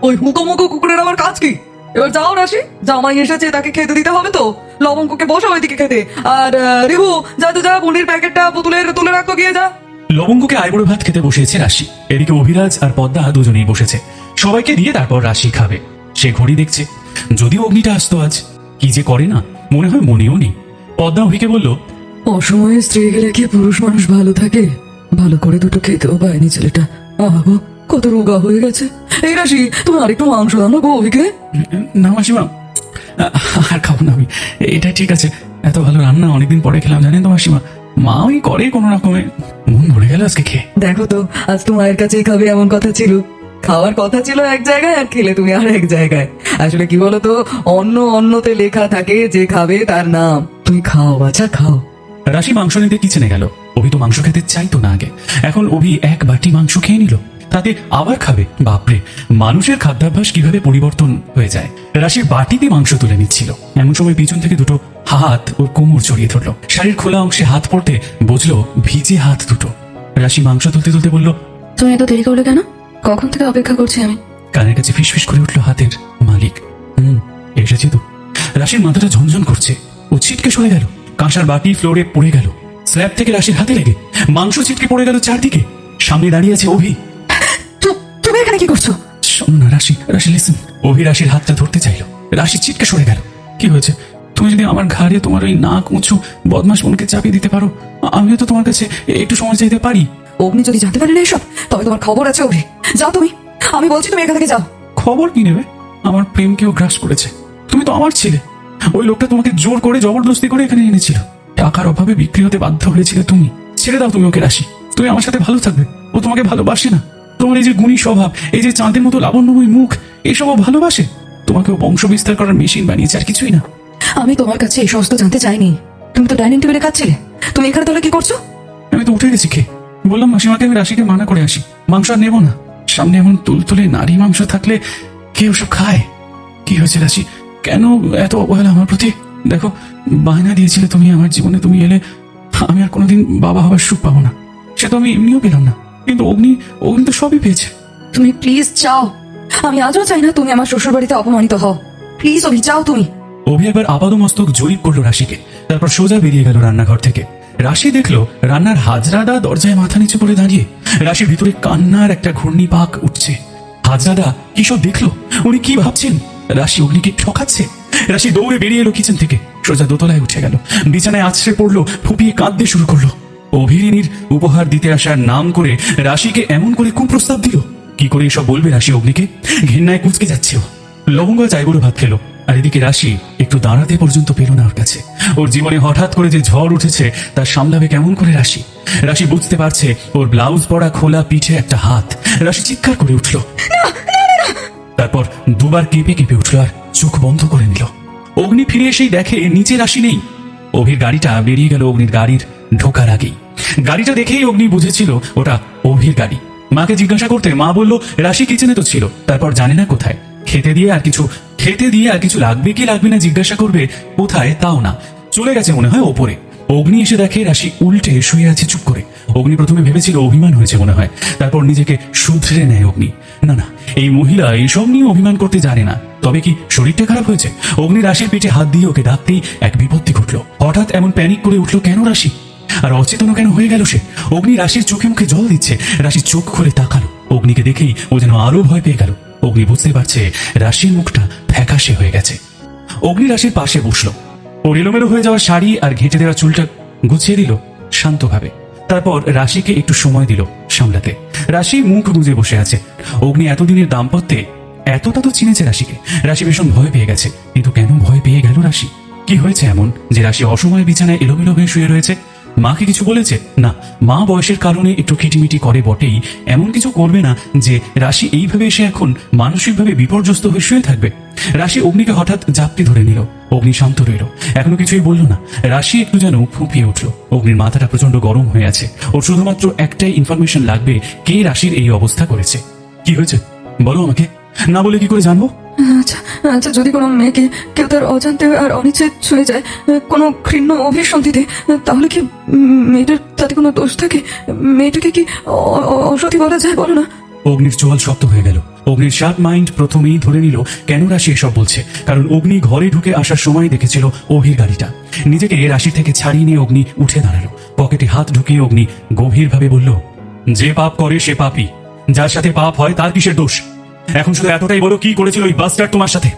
ওই মুখো মুখো কুকুরের আবার কাজ কি? এবার যাও রাশি, জামাই এসেছে, তাকে খেতে দিতে হবে তো। লবঙ্গকে বসো ওইদিকে খেতে। আর রিভু, যা তো যা, পনির প্যাকেটটা পুতুলের তুলে রাখতো, গিয়ে যা। লবঙ্গকে আইবুড়ো ভাত খেতে বসেছে রাশি, এদিকে অভিরাজ আর পদ্মা দুজনেই বসেছে। সবাইকে দিয়ে তারপর রাশি খাবে। সে ঘড়ি দেখছে, যদিও অগ্নিটা আসতো আজ, কি যে করে না মনে হয় মনেও নেই। পদ্মা অভিকে বলল, অসময়ে স্ত্রী গেলে কি পুরুষ মানুষ ভালো থাকে? ভালো করে দুটো খেতেও পায়নি ছেলেটা, আহো কত রোগা হয়ে গেছে। এই রাশি, তুমি আরেকটু মাংস দাও না গো অভিকে। না মাসিমা, আর খাবো না আমি, এটাই ঠিক আছে। এত ভালো রান্না অনেকদিন পরে খেলাম, জানেন তো মাসিমা। মা ওই করে কোনো রকমে, মন ভরে গেল আজকে খেয়ে। দেখো তো, আজ তো মায়ের কাছেই খাবে এমন কথা ছিল। খাওয়ার কথা ছিল এক জায়গায়, আর খেলে তুমি আর এক জায়গায়। আসলে কি বলতো, অন্য অন্যতে লেখা থাকে, যে খাবে তার নাম। তুমি খাও বাছা, খাও। রাশি মাংস নিতে কিচেনে গেল। অভি তো মাংস খেতে চাইতো না আগে, এখন অভি এক বাটি মাংস খেয়ে নিল, তাতে আবার খাবে। বাপরে, মানুষের খাদ্যাভ্যাস কিভাবে পরিবর্তন হয়ে যায়। রাশির বাটিতে মাংস তুলে নিচ্ছিল, এমন সময় পিছন থেকে দুটো হাত ওর কোমর জড়িয়ে ধরলো। শাড়ির খোলা অংশে হাত পড়তে বুঝলো ভিজে হাত দুটো। রাশি মাংস তুলতে তুলতে বলল, তুমি এত দেরি করলে কেন? কখন থেকে অপেক্ষা করছি আমি। কানের কাছে ফিসফিস করে উঠলো হাতের মালিক। এসেছে তো। রাশির মাথাটা ঝনঝন করছে, ও ছিটকে সরে গেল। কাঁসার বাটি ফ্লোরে পড়ে গেল, স্ল্যাব থেকে রাশির হাতে লেগে মাংস ছিটকে পড়ে গেল চারদিকে। সামনে দাঁড়িয়ে আছে অভি। তুমি এখানে কি করছো? শোনো না রাশি, রাশি লিসেন। অভি রাশির হাতটা ধরতে চাইলো, রাশি ছিটকে সরে গেল। কি হয়েছে? তুমি যদি আমার ঘাড়ে তোমার ওই নাক মুছু বদমাস মনকে চাপিয়ে দিতে পারো, আমিও তো তোমার কাছে একটু সময় চাইতে পারি। অগ্নি যদি জানতে পারে না এসব, তবে তোমার খবর আছে। অগ্নি, যাও তুমি, আমি বলছি তুমি এখান থেকে যাও। খবর কি নেবে? আমার প্রেমকেও গ্রাস করেছে। তুমি তো আমার ছিলে। ওই লোকটা তোমাকে জোর করে জবরদস্তি করে এখানে এনেছিল। টাকার অভাবে বিক্রি হতে বাধ্য হয়েছিল তুমি। ছেড়ে দাও তুমি ওকে রাশি, তুমি আমার সাথে ভালো থাকবে। ও তোমাকে ভালোবাসে না। তোমার এই যে গুণী স্বভাব, এই যে চাঁদের মতো লাবণ্যময় মুখ, এসবও ভালোবাসে। তোমাকে বংশ বিস্তার করার মেশিন বানিয়েছে, আর কিছুই না। আমি তোমার কাছে এই সমস্ত জানতে চাইনি। তুমি তো ডাইনিং টেবিলে খাচ্ছিলে, তুমি এখানে তাহলে কি করছো? আমি তো উঠে গেছি খেয়ে। বললাম মাসিমাকে আমি রাশিকে মানা করে আসি, মাংস আর নেবো না। সামনে এমন তুলতুলে নারী মাংস থাকলে কে ওসব খায়? কি হয়েছে রাশি, কেন এত অবহেলা আমার প্রতি? দেখো, বায়না দিয়েছিলে তুমি আমার জীবনে, তুমি এলে আমি আর কোনোদিন বাবা হবার সুখ পাবো না। সে তো আমি এমনিও পেলাম না, কিন্তু অগ্নি তো সবই পেয়েছে। তুমি প্লিজ যাও। আমি আজও চাই না তুমি আমার শ্বশুর বাড়িতে অপমানিত হও। প্লিজ অভি, যাও তুমি। অভি একবার আপাদমস্তক জরিপ করলো রাশিকে, তারপর সোজা বেরিয়ে গেল রান্নাঘর থেকে। রাশি দেখলো রান্নার হাজরাদা দরজায় মাথা নিচু করে দাঁড়িয়ে। রাশির ভিতরে কান্নার একটা ঘূর্ণি পাক উঠছে। হাজরাদা কি সব দেখলো? উনি কি ভাবছেন? রাশি অগ্নিকে ঠকাচ্ছে? রাশি দৌড়ে বেরিয়ে এলো কিচেন থেকে, সোজা দোতলায় উঠে গেল, বিছানায় আছড়ে পড়লো, ফুপিয়ে কাঁদতে শুরু করলো। অভিরিনীর উপহার দিতে আসার নাম করে রাশিকে এমন করে কুপ্রস্তাব দিল। কি করে এসব বলবে রাশি অগ্নিকে? ঘেন্নায় কুঁচকে যাচ্ছে ও। লবঙ্গ চাইবুড়ো ভাত খেলো, আর এদিকে রাশি একটু দাঁড়াতে পর্যন্ত পেল না ওর কাছে। ওর জীবনে হঠাৎ করে যে ঝড় উঠেছে তার সামলাবে কেমন করে রাশি? রাশি বুঝতে পারছে ওর ব্লাউজ পরা খোলা পিঠে একটা হাত। রাশি চিৎকার করে উঠল, তারপর দুবার কেঁপে কেঁপে উঠল আর চোখ বন্ধ করে নিল। অগ্নি ফিরে এসেই দেখে নিচে রাশি নেই। অভির গাড়িটা বেরিয়ে গেল অগ্নির গাড়ির ঢোকার আগেই। গাড়িটা দেখেই অগ্নি বুঝেছিল ওটা অভির গাড়ি। মাকে জিজ্ঞাসা করতে মা বলল রাশি কিচেনে তো ছিল, তারপর জানে না কোথায়। খেতে দিয়ে আর কিছু লাগবে কি লাগবে না জিজ্ঞাসা করবে, কোথায় তাও না, চলে গেছে মনে হয় ওপরে। অগ্নি এসে দেখে রাশি উল্টে শুয়ে আছে চুপ করে। অগ্নি প্রথমে ভেবেছিল অভিমান হয়েছে মনে হয়, তারপর নিজেকে শুধরে নেয় অগ্নি। না না, এই মহিলা এইসব নিয়ে অভিমান করতে জানে না। তবে কি শরীরটা খারাপ হয়েছে? অগ্নি রাশির পিঠে হাত দিয়ে ওকে ডাকতেই এক বিপত্তি ঘটলো। হঠাৎ এমন প্যানিক করে উঠলো কেন রাশি, আর অচেতন কেন হয়ে গেল সে? অগ্নি রাশির চোখে মুখে জল দিচ্ছে। রাশি চোখ খুলে তাকালো। অগ্নিকে দেখেই ও যেন আরো ভয় পেয়ে গেল। অগ্নি বুঝতে পারছে রাশির মুখটা ফ্যাকাশে হয়ে গেছে। অগ্নি রাশির পাশে বসলো। ওর এলোমেলো হয়ে যাওয়া শাড়ি আর ঘেঁটে দেওয়া চুলটা গুছিয়ে দিল শান্তভাবে। তারপর রাশিকে একটু সময় দিল সামলাতে। রাশি মুখ গুঁজে বসে আছে। অগ্নি এতদিনের দাম্পত্যে এতটা তো চিনেছে রাশিকে। রাশি ভীষণ ভয় পেয়ে গেছে। কিন্তু কেন ভয় পেয়ে গেল রাশি? কি হয়েছে এমন যে রাশি অসময়ে বিছানায় এলোমেলো হয়ে শুয়ে রয়েছে? মাকে কিছু বলেছে? না, মা বয়সের কারণে একটু খিটিমিটি করে বটেই, এমন কিছু করবে না যে রাশি এইভাবে এসে এখন মানসিকভাবে বিপর্যস্ত হয়ে শুয়ে থাকবে। রাশি অগ্নিকে হঠাৎ জাপটি ধরে নিল। অগ্নি শান্ত রইল, এখনো কিছুই বলল না। রাশি একটু যেন ফুঁপিয়ে উঠল। অগ্নির মাথাটা প্রচন্ড গরম হয়ে আছে। ওর শুধুমাত্র একটাই ইনফরমেশন লাগবে, কে রাশির এই অবস্থা করেছে। কি হয়েছে বলো আমাকে, না বলে কি করে জানবো? আচ্ছা আচ্ছা, যদি কোনো মেয়েকে কেউ তার অজান্তে আর অনিচ্ছায় ছুঁয়ে যায়, কোনো ঘৃণ্য অভিসন্ধিতে, তাহলে কি মেয়েটার তাতে কোনো দোষ থাকে? মেয়েটাকে কি অসতী বলা যায়? বলো না। অগ্নির চোয়াল শক্ত হয়ে গেল। অগ্নির শার্প মাইন্ড প্রথমেই ধরে নিল কেন রাশি এসব বলছে। কারণ অগ্নি ঘরে ঢুকে আসার সময় দেখেছিল অভির গাড়িটা। নিজেকে রাশির থেকে ছাড়িয়ে নিয়ে অগ্নি উঠে দাঁড়ালো। পকেটে হাত ঢুকিয়ে অগ্নি গভীরভাবে বলল, যে পাপ করে সে পাপী, যার সাথে পাপ হয় তার কিসের দোষ? এখন শুধু এতটাই বলো, কি করেছিল ওই বাস্টার তোমার সাথে?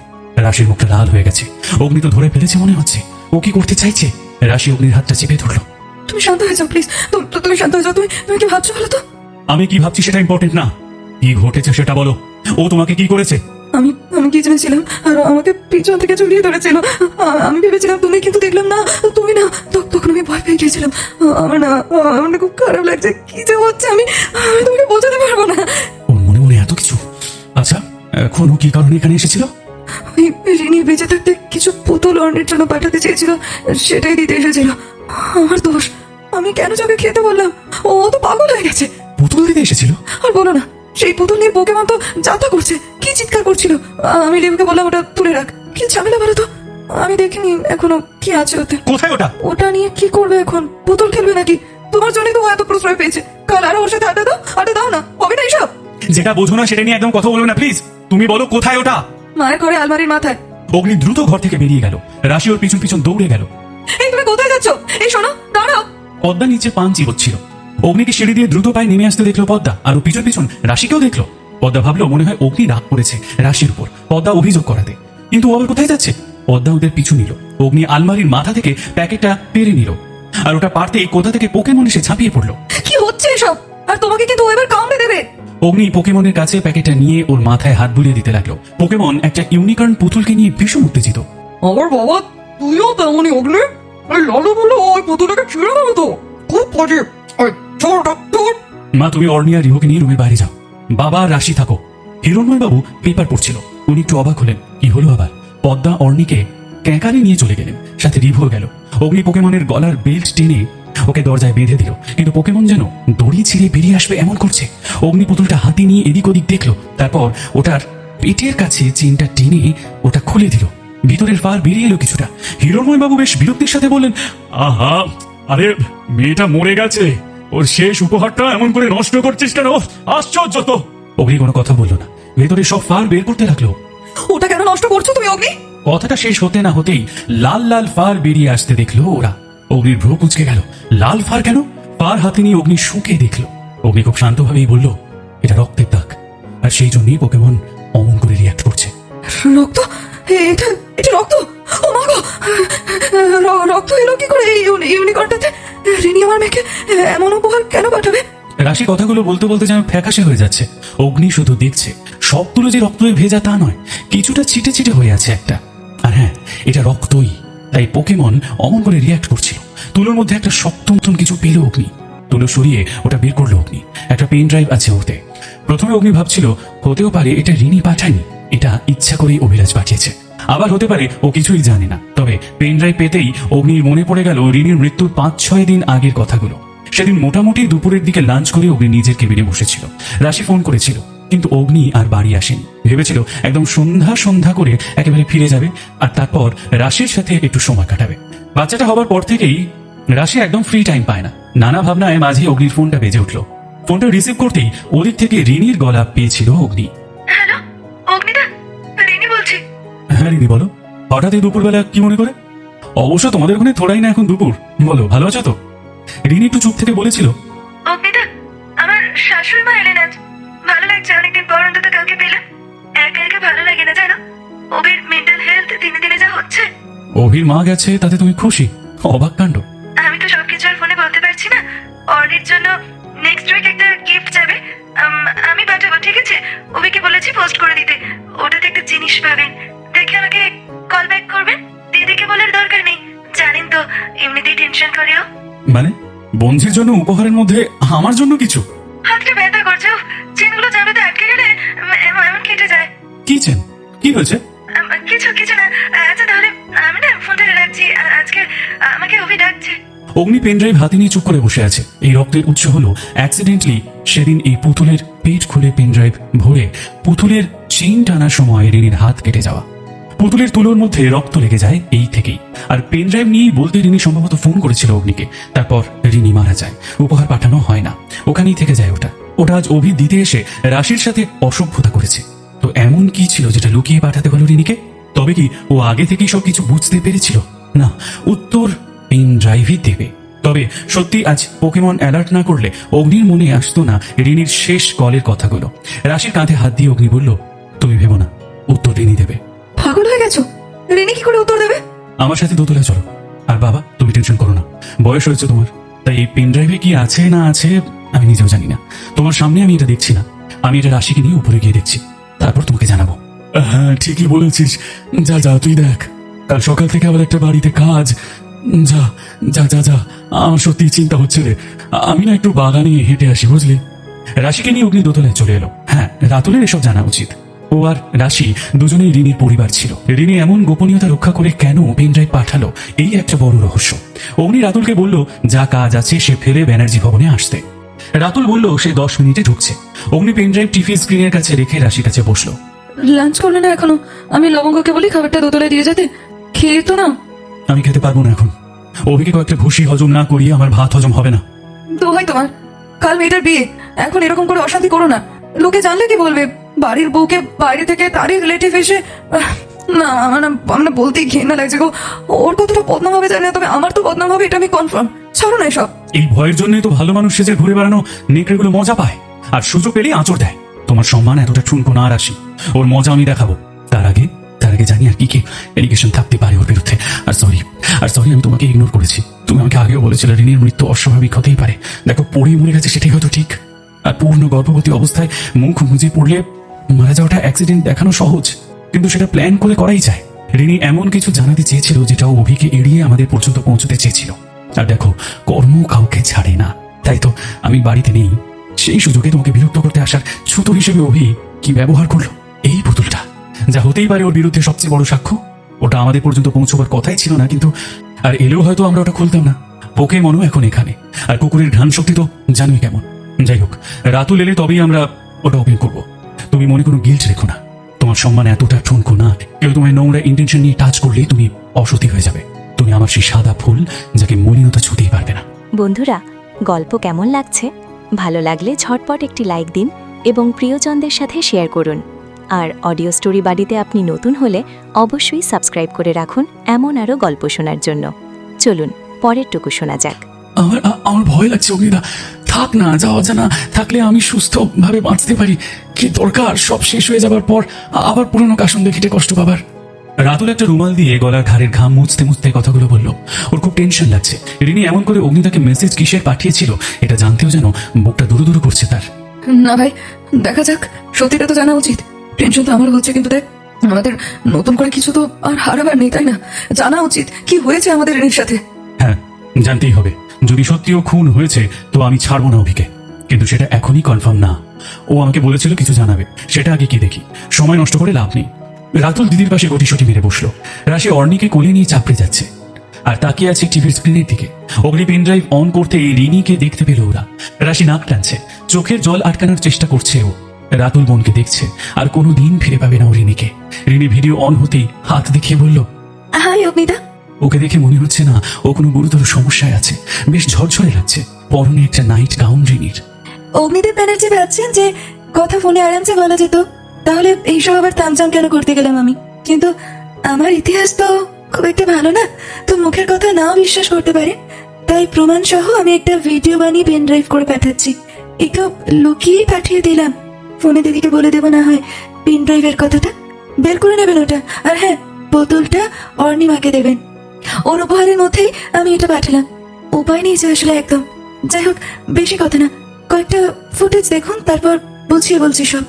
রাশির মুখটা লাল হয়ে গেছে। অগ্নি তো ধরে ফেলেছে মনে হচ্ছে। ও কি করতে চাইছে? রাশি অগ্নির হাতটা চেপে ধরলো। তুমি শান্ত হয়ে যাও প্লিজ, তুমি শান্ত হয়ে যাও। তুমি কি ভাবছো বলো তো? আমি কি ভাবছি সেটা ইম্পর্টেন্ট না, কি ঘটেছে সেটা বলো। ও তোমাকে কি করেছে? আমি কিচেনে ছিলাম আর আমাকে পিছন থেকে জড়িয়ে ধরেছিল। আমি ভেবেছিলাম তুমি, কিন্তু দেখলাম না তুমি না। তখন আমি ভয় পেয়ে গিয়েছিলাম। আমার না খুব খারাপ লাগছে। কি যে হচ্ছে আমি তোমাকে বোঝাতে পারবো না। ওর মনে মনে এত কিছু। আচ্ছা, এখন ও কি কারণে এখানে এসেছিল? ওই রিনি বেঁচে থাকতে কিছু পুতুল অর্ণের জন্য পাঠাতে চেয়েছিল, সেটাই দিতে এসেছিল। আমার দোষ। আমি কেন যাকে খেতে বললাম? ও তো পাগল হয়ে গেছে। পুতুল দিতে এসেছিল? আর বলো না, সেই পুতুল নিয়ে পোকেমন তো যাতা করছে, কি চিৎকার করছিল। আমি লিভিকে বললাম ওটা তুলে রাখ। কি ঝামেলা বলো তো? আমি দেখিনি এখনো কি আছে ওতে। কোথায় ওটা? ওটা নিয়ে কি করবে এখন? পুতুল খেলবে নাকি? তোমার জন্যই তো ও এত প্রশ্রয় পেয়েছে। কাল আরো ওর সাথে আড্ডা দাও না, হবে না এইসব? যেটা বোঝো না সেটা নিয়ে একদম কথা বলবে না প্লিজ। তুমি বলো কোথায় ওটা? মায়ের ঘরে আলমারির মাথায়। অগ্নি দ্রুত ঘর থেকে বেরিয়ে গেল। রাশি ওর পিছন পিছন দৌড়ে গেল। এই তুমি কোথায় যাচ্ছ? এই শোনো, দাঁড়াও। পদ্মা নিচে পান চিবোচ্ছিল। অগ্নিকে সিঁড়ি দিয়ে দ্রুত পায়ে নেমে আসতে দেখলো পদ্মা, আর ও পিছন পিছন রাশিকেও দেখলো। পদ্মা ভাবলো মনে হয় অগ্নি রাগ করেছে রাশির উপর, পদ্মা অভিযোগ করাতে। কিন্তু ও আবার কোথায় যাচ্ছে? পদ্মা ওদের পিছু নিল। অগ্নি আলমারির মাথা থেকে প্যাকেটটা পেরে নিল, আর ওটা পারতেই কোথা থেকে পোকেমন এসে ঝাঁপিয়ে পড়লো। কি হচ্ছে এসব? আর তোমাকে কিন্তু ও এবার কামড়ে দেবে। অগ্নি পোকেমনের কাছে প্যাকেটটা নিয়ে ওর মাথায় হাত বুলিয়ে দিতে লাগলো। পোকেমন একটা ইউনিকর্ন পুতুলকে নিয়ে ভীষণ উত্তেজিত। আমার বাবা, তুইও তেমনই অগ্নি। ওই লালু বললো ওই পুতুলটাকে ছিঁড়ে দেবে তো, খুব পজিটিভ। চল ডাক্তার। মা, তুমি অর্ণি আর রিহুকে নিয়ে রুমের বাইরে যাও। বাবা আর রাশি থাকো। হিরণময় বাবু পেপার পড়ছিল। উনি একটু অবাক হলেন, কি হলো আবার? পদ্মা অর্ণিকে ক্যাঁকারে নিয়ে চলে গেলেন, সাথে রিভুও গেল। অগ্নি পোকেমনের গলার বেল্ট টেনে ওকে দরজায় বেঁধে দিল, কিন্তু পোকেমন যেন দড়ি ছিঁড়ে বেরিয়ে আসবে এমন করছে। অগ্নি পুতুলটা হাতে নিয়ে এদিক ওদিক দেখলো, তারপর ওটার পেটের কাছে চেনটা টেনে ওটা খুলে দিল। ভিতরের ফার বেরিয়ে এলো কিছুটা। হিরণময় বাবু বেশ বিরক্তির সাথে বললেন, আহা, আরে মেয়েটা মরে গেছে, ওর শেষ উপহারটা এমন করে নষ্ট করছিস কেন? আশ্চর্য তো। অগ্নি কোনো কথা বললো না, ভেতরে সব ফার বের করতে লাগলো। ওটা কেন নষ্ট করছো তুমি অগ্নি? কথাটা শেষ হতে না হতেই লাল লাল ফার বেরিয়ে আসতে দেখলো ওরা। অগ্নির ভ্রু কুঁচকে গেল। লাল ফার কেন? ফার হাতে নিয়ে অগ্নি শুকে দেখলো। অগ্নি খুব শান্তভাবেই বলল, এটা রক্তের দাগ, আর সেই জন্যই পোকেমন অমন করে রিয়াক্ট করছে। রক্ত? এটা রক্ত? ও মা গো, রক্ত এলো কি করে এই ইউনিকর্নটাতে? রিনি আমার মেয়েকে এমন উপহার কেন পাঠাবে? রাশি কথাগুলো বলতে বলতে যেন ফ্যাকাশে হয়ে যাচ্ছে। অগ্নি শুধু দেখছে, সবগুলো যে রক্তে ভেজা তা নয়, কিছুটা ছিটে ছিটে হয়ে আছে একটা। আর হ্যাঁ, এটা রক্তই, তাই পোকেমন অমন করে রিয়াক্ট করছিল। তুলোর মধ্যে একটা শক্ত মতন কিছু পেল অগ্নি। তুলো সরিয়ে ওটা বের করলো অগ্নি। একটা পেন ড্রাইভ আছে ওতে। প্রথমে অগ্নি ভাবছিল হতেও পারে এটা রিনি পাঠায়নি, এটা ইচ্ছা করেই অভিরাজ পাঠিয়েছে। আবার হতে পারে ও কিছুই জানে না। তবে পেন ড্রাইভ পেতেই অগ্নির মনে পড়ে গেল রিনির মৃত্যুর 5-6 দিন আগের কথাগুলো। সেদিন মোটামুটি দুপুরের দিকে লাঞ্চ করে অগ্নি নিজের কেবিনে বসেছিল। রাশি ফোন করেছিল, কিন্তু অগ্নি আর বাড়ি আসেনি। ভেবেছিল একদম সন্ধ্যা করে একেবারে ফিরে যাবে আর তারপর রাশির সাথে একটু সময় কাটাবে। বাচ্চাটা হবার পর থেকেই রাশি একদম ফ্রি টাইম পায় না। নানা ভাবনায় মাঝে অগ্নির ফোনটা বেজে উঠল। ফোনটা রিসিভ করতেই ওদিক থেকে রিনির গলা পেয়েছিল অগ্নি। হ্যালো, অগ্নিদা, রিনি বলছি। হ্যাঁ রিনি বলো, হঠাৎ এই দুপুরবেলা কি মনে করে? অবশ্য তোমাদের ওখানে থোড়াই না এখন দুপুর। বলো, ভালো আছো তো? রিনি একটু চুপ থেকে বলেছিল, অগ্নিদা, আমার শাশুড়ি মা এলেন আজ। ভালো লাগছে, অনেকদিন পর অন্তত কাউকে পেলাম। একা একা ভালো লাগে না জানো। ওদের মেন্টাল হেলথ দিনে দিনে যা হচ্ছে। অভির মা গেছে তাতে তুমি খুশি? অবাক কাণ্ড। আমি তো সবকিছু আর ফোনে বলতে পারছি না। অর্ডের জন্য নেক্সট উইক একটা গিফট যাবে, আমি পাঠাবো, ঠিক আছে? ওকে বলেছি পোস্ট করে দিতে। ওটাতে একটা জিনিস পাবেন, দেখে আমাকে কল ব্যাক করবেন। দিদিকে বলার দরকার নেই, জানেন তো এমনিতেই টেনশন করেও। মানে বঞ্জির জন্য উপহারের মধ্যে আমার জন্য কিছু? হাতটা ব্যথা করছে, চেনগুলো জামাতে আটকে গেলে এমন কেটে যায়। কি চেন? কি হয়েছে? কিছু না। আচ্ছা তাহলে আমি না ফোনটা রাখছি, আজকে আমাকে অভি ডাকছে। অগ্নি পেনড্রাইভ হাতে নিয়ে চুপ করে বসে আছে। এই রক্তের উৎস হলো অ্যাক্সিডেন্টলি সেদিন এই পুতুলের পেট খুলে পেনড্রাইভ ভরে পুতুলের চেইন টানার সময় রিনির হাত কেটে যাওয়া। পুতুলের তুলোর মধ্যে রক্ত লেগে যায় এই থেকেই। আর পেনড্রাইভ নিয়েই বলতে রিনি সম্ভবত ফোন করেছিল অগ্নিকে। তারপর রিনি মারা যায়, উপহার পাঠানো হয় না, ওখানেই থেকে যায় ওটা। ওটা আজ অভি দিতে এসে রাশির সাথে অসভ্যতা করেছে। তো এমন কি ছিল যেটা লুকিয়ে পাঠাতে হলো রিনিকে? তবে কি ও আগে থেকেই সবকিছু বুঝতে পেরেছিল? না, উত্তর পেন ড্রাইভই দেবে। তবে সত্যি আজ পোকেমন অ্যালার্ট না করলে অগ্নির মনে আসতো না রিনির শেষ কলের কথাগুলো। রাশির কাঁধে হাত দিয়ে অগ্নি বলল, তুমি ভেবো না, উত্তর রিনি দেবে। পাগল হয়ে গেছো? রিনি কি করে উত্তর দেবে? আমার সাথে দোতলায় চলো। আর বাবা, তুমি টেনশন করো না, বয়স হয়েছে তোমার, তাই এই পেন ড্রাইভে কি আছে না আছে আমি নিজেও জানি না। তোমার সামনে আমি এটা দেখছি না, আমি এটা রাশিকে নিয়ে উপরে গিয়ে দেখছি, তারপর তোমাকে জানাবো। হ্যাঁ ঠিকই বলেছিস, যা যা তুই দেখ, কাল সকাল থেকে আবার একটা বাড়িতে কাজ। যা যা যা যা, আমার সত্যি চিন্তা হচ্ছে রে, আমি না একটু বাগানে হেঁটে আসি, বুঝলি? রাশিকে নিয়ে অগ্নি দোতলায় চলে এলো। হ্যাঁ, রাতুলের এসব জানা উচিত। ও আর রাশি দুজনেই রিনির পরিবার ছিল। রিনি এমন গোপনীয়তা রক্ষা করে কেন পেনড্রাইভ পাঠালো, এই একটা বড় রহস্য। অগ্নি রাতুলকে বলল যা কাজ আছে সে ফেলে ব্যানার্জি ভবনে আসতে। রাতুল বলল সে 10 মিনিটে ঢুকছে। অগ্নি পেনড্রাইভ টিভি স্ক্রিনের কাছে রেখে রাশির কাছে বসলো। লাঞ্চ করলে না এখনো? আমি লবঙ্গকে বলি খাবারটা দোতলায় দিয়ে যেতে। খেয়ে তো না। আমি খেতে পারবো না এখন। অভিকে কয়েকটা ভুসি হজম না করিয়ে আমার ভাত হজম হবে না। দোহাই তোমার, কাল মেয়েটার বিয়ে, এখন এরকম করে অশান্তি করো না। লোকে জানলে কি বলবে? বাড়ির বউকে বাইরে থেকে তারই রিলেটিভ এসে না, আমার বলতেই ঘেন্না লাগছে গো। ওর কতটা বদনাম হবে জানি না, তবে আমার তো বদনাম হবে, এটা আমি কনফার্ম। ছাড়ো না এসব। এই ভয়ের জন্যই তো ভালো মানুষ সেজে ঘুরে বেড়ানো নেকড়েগুলো মজা পায়, আর সুযোগ পেলেই আঁচড় দেয়। তোমার সম্মান এতটা ঠুনকো না রাশি, ওর মজা আমি দেখাবো। তার আগে জানি আর কি কি এলিগেশন থাকতে পারে ওর বিরুদ্ধে। আর সরি আমি তোমাকে ইগনোর করেছি। তুমি আমাকে আগেও বলেছিলে রিনির মৃত্যু অস্বাভাবিক হতেই পারে। দেখো, পড়েই মরে গেছে সেটাই হয়তো ঠিক। আর পূর্ণ গর্ভবতী অবস্থায় মুখ মুজে পড়লে মারা যাওয়াটা অ্যাক্সিডেন্ট দেখানো সহজ, কিন্তু সেটা প্ল্যান করে করাই যায়। রিনি এমন কিছু জানাতে চেয়েছিল যেটা অভিকে এড়িয়ে আমাদের পর্যন্ত পৌঁছতে চেয়েছিল। আর দেখো, কর্ম কাউকে ছাড়ে না। তাই তো আমি বাড়িতে নেই, সেই সুযোগে তোমাকে বিরক্ত করতে আসার ছুতো হিসেবে অভি কি ব্যবহার করলো? এই পুতুলটা, যা হতেই পারে ওর বিরুদ্ধে সবচেয়ে বড় সাক্ষ্য। ওটা আমাদের পর্যন্ত পৌঁছবার কথাই ছিল না, কিন্তু আর এলেও হয়তো আমরা ওটা খুলতাম না। পোকেমনও এখন এখানে, আর কুকুরের ঘ্রাণ শক্তি তো জানোই কেমন। যাই হোক, রাতুল এলে তবেই আমরা ওটা ওপেন করবো। তুমি মনে কোনো গিল্ট রেখো না, তোমার সম্মান এতটা ঠুনকো না। কেউ তোমায় নোংরা ইন্টেনশন নিয়ে টাচ করলেই তুমি অসতী হয়ে যাবে। তুমি আমার সেই সাদা ফুল, যাকে মলিনতা ছুতেই পারবে না। বন্ধুরা, গল্প কেমন লাগছে? ভালো লাগলে ঝটপট একটি লাইক দিন এবং প্রিয়জনদের সাথে শেয়ার করুন। আর অডিও স্টোরি বাড়িতে আপনি নতুন হলে অবশ্যই সাবস্ক্রাইব করে রাখুন এমন আরও গল্প শোনার জন্য। চলুন পরেরটুকু শোনা যাক। আমার ভয় লাগছে অগ্নিদা, থাক না, যাওয়া জানা থাকলে আমি সুস্থভাবে বাঁচতে পারি। কি দরকার সব শেষ হয়ে যাবার পর আবার পুরনো কাসুন্দে ঘিটে কষ্ট পাবার। রাতুল একটা রুমাল দিয়ে গলার ঘাড়ের ঘাম মুছতে মুছতে কথাগুলো বলল। ওর খুব টেনশন লাগছে। রিনি এমন করে অগ্নিদাকে মেসেজ কিসের পাঠিয়েছিল এটা জানতেও যেন বুকটা দুরু দুরু করছে তার। না ভাই, দেখা যাক, সত্যিটা তো জানা উচিত। টেনশন তো আমার হচ্ছে, কিন্তু দেখ, আমাদের নতুন করে কিছু তো আর হারাবার নেই, তাই না? জানা উচিত কি হয়েছে আমাদের রিনির সাথে। হ্যাঁ, জানতেই হবে। যদি সত্যিও খুন হয়েছে তো আমি ছাড়বো না অভিকে, কিন্তু সেটা এখনই কনফার্ম না। ও আমাকে বলেছিল কিছু জানাবে, সেটা আগে কি দেখি। সময় নষ্ট করে লাভ নেই। রাতুল দিদির পাশে গটিসটি মেরে বসলো। রাশি অর্ণিকে কোলে নিয়ে চাপড়ে যাচ্ছে আর তাকিয়ে আছে টিভির স্ক্রিনের দিকে। অগ্নি পেনড্রাইভ অন করতে রিনিকে দেখতে পেল ওরা। রাশি নাক টানছে, চোখের জল আটকানোর চেষ্টা করছে ও। রাতুল বোনকে দেখছে আর কোনোদিন ফিরে পাবে না ও রিনিকে। রিনি ভিডিও অন হতেই হাত দেখিয়ে বলল, হাই অগ্নিদা। ওকে দেখে মনে হচ্ছে না ও কোনো গুরুতর সমস্যায় আছে। বেশ ঝরঝরে লাগছে, পরনে একটা নাইট গাউন রিনির। অগ্নিদেব ব্যানার্জি ভাবছেন যে কথা ফোনে আরামসে বলা যেত, তাহলে এইসব আবার তামজাম কেন করতে গেলাম আমি? কিন্তু আমার ইতিহাস তো খুব একটা ভালো না, তো মুখের কথা নাও বিশ্বাস করতে পারে। তাই প্রমাণ সহ আমি একটা ভিডিও বানিয়ে পেন ড্রাইভ করে পাঠাচ্ছি। একটু লুকিয়ে পাঠিয়ে দিলাম। ফোনে দিদিকে বলে দেবো না হয় পেন ড্রাইভের কথাটা, বের করে নেবেন ওটা। আর হ্যাঁ, বোতলটা অর্ণিমাকে দেবেন। ওর উপহারের মধ্যেই আমি এটা পাঠালাম। উপায় নেই যে আসলে একদম। যাই হোক, বেশি কথা না, কয়েকটা ফুটেজ দেখুন, তারপর বুঝিয়ে বলছি সব।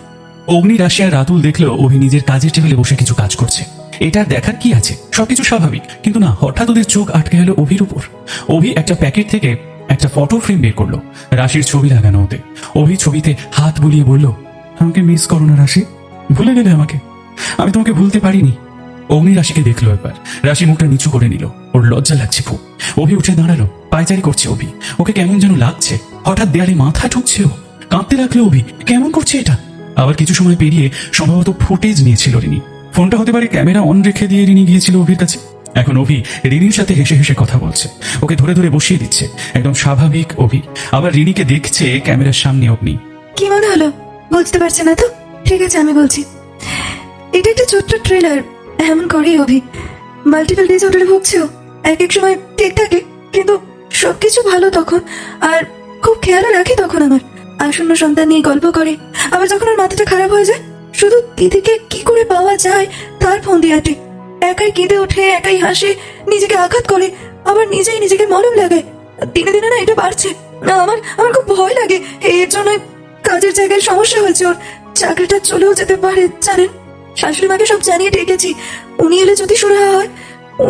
অগ্নি, রাশি আর রাতুল দেখলো অভি নিজের কাজের টেবিলে বসে কিছু কাজ করছে। এটা দেখার কি আছে, সবকিছু স্বাভাবিক। কিন্তু না, হঠাৎ ওদের চোখ আটকে গেল অভির উপর। অভি একটা প্যাকেট থেকে একটা ফটো ফ্রেম বের করলো, রাশির ছবি লাগানো ওতে। অভি ছবিতে হাত বুলিয়ে বলল, আমাকে মিস করো না রাশি, ভুলে গেলে আমাকে, আমি তোমাকে ভুলতে পারিনি। অগ্নি রাশিকে দেখলো একবার, রাশি মুখটা নিচু করে নিল, ওর লজ্জা লাগছে খুব। অভি উঠে দাঁড়ালো, পায়চারি করছে অভি, ওকে কেমন যেন লাগছে। হঠাৎ দেয়ালে মাথা ঠুকছে ও, কাঁদতে লাগলো অভি, কেমন করছে এটা। আবার কিছু সময় পেরিয়ে সম্ভবত ফুটেজ নিয়েছিল রিনি। ফোনটা হতে পারে ক্যামেরা অন রেখে দিয়ে রিনি গিয়েছিল অভির কাছে। এখন অভি রিনির সাথে হেসে হেসে কথা বলছে, ওকে ধরে ধরে বসিয়ে দিচ্ছে, একদম স্বাভাবিক অভি। আবার রিনিকে দেখছে ক্যামেরার সামনে অগ্নি। কি মনে হলো, বুঝতে পারছে না তো? ঠিক আছে, আমি বলছি। এটা একটা ছোট্ট ট্রেলার। এমন করে অভি মাল্টিপল ডিসঅর্ডারে ভুগছেও। এক এক সময় ঠিক থাকে, কিন্তু সবকিছু ভালো তখন। আর খুব খেয়ালও রাখে তখন আমার। আসন্ন সন্তান নিয়ে গল্প করে। আবার যখন ওর মাথাটা খারাপ হয়ে যায়, শুধু দিদিকে কি করে পাওয়া যায় তার ফোন দিয়ে আটে। একাই কেঁদে ওঠে, একাই হাসে, নিজেকে আঘাত করে, আবার নিজেই নিজেকে মলম লাগায়। দিনে দিনে না এটা বাড়ছে। না, আমার আমার খুব ভয় লাগে। এর জন্য কাজের জায়গায় সমস্যা হয়েছে ওর, চাকরিটা চলেও যেতে পারে জানেন। শাশুড়ি মাকে সব জানিয়ে ডেকেছি, উনি এলে যদি সুরাহা হয়।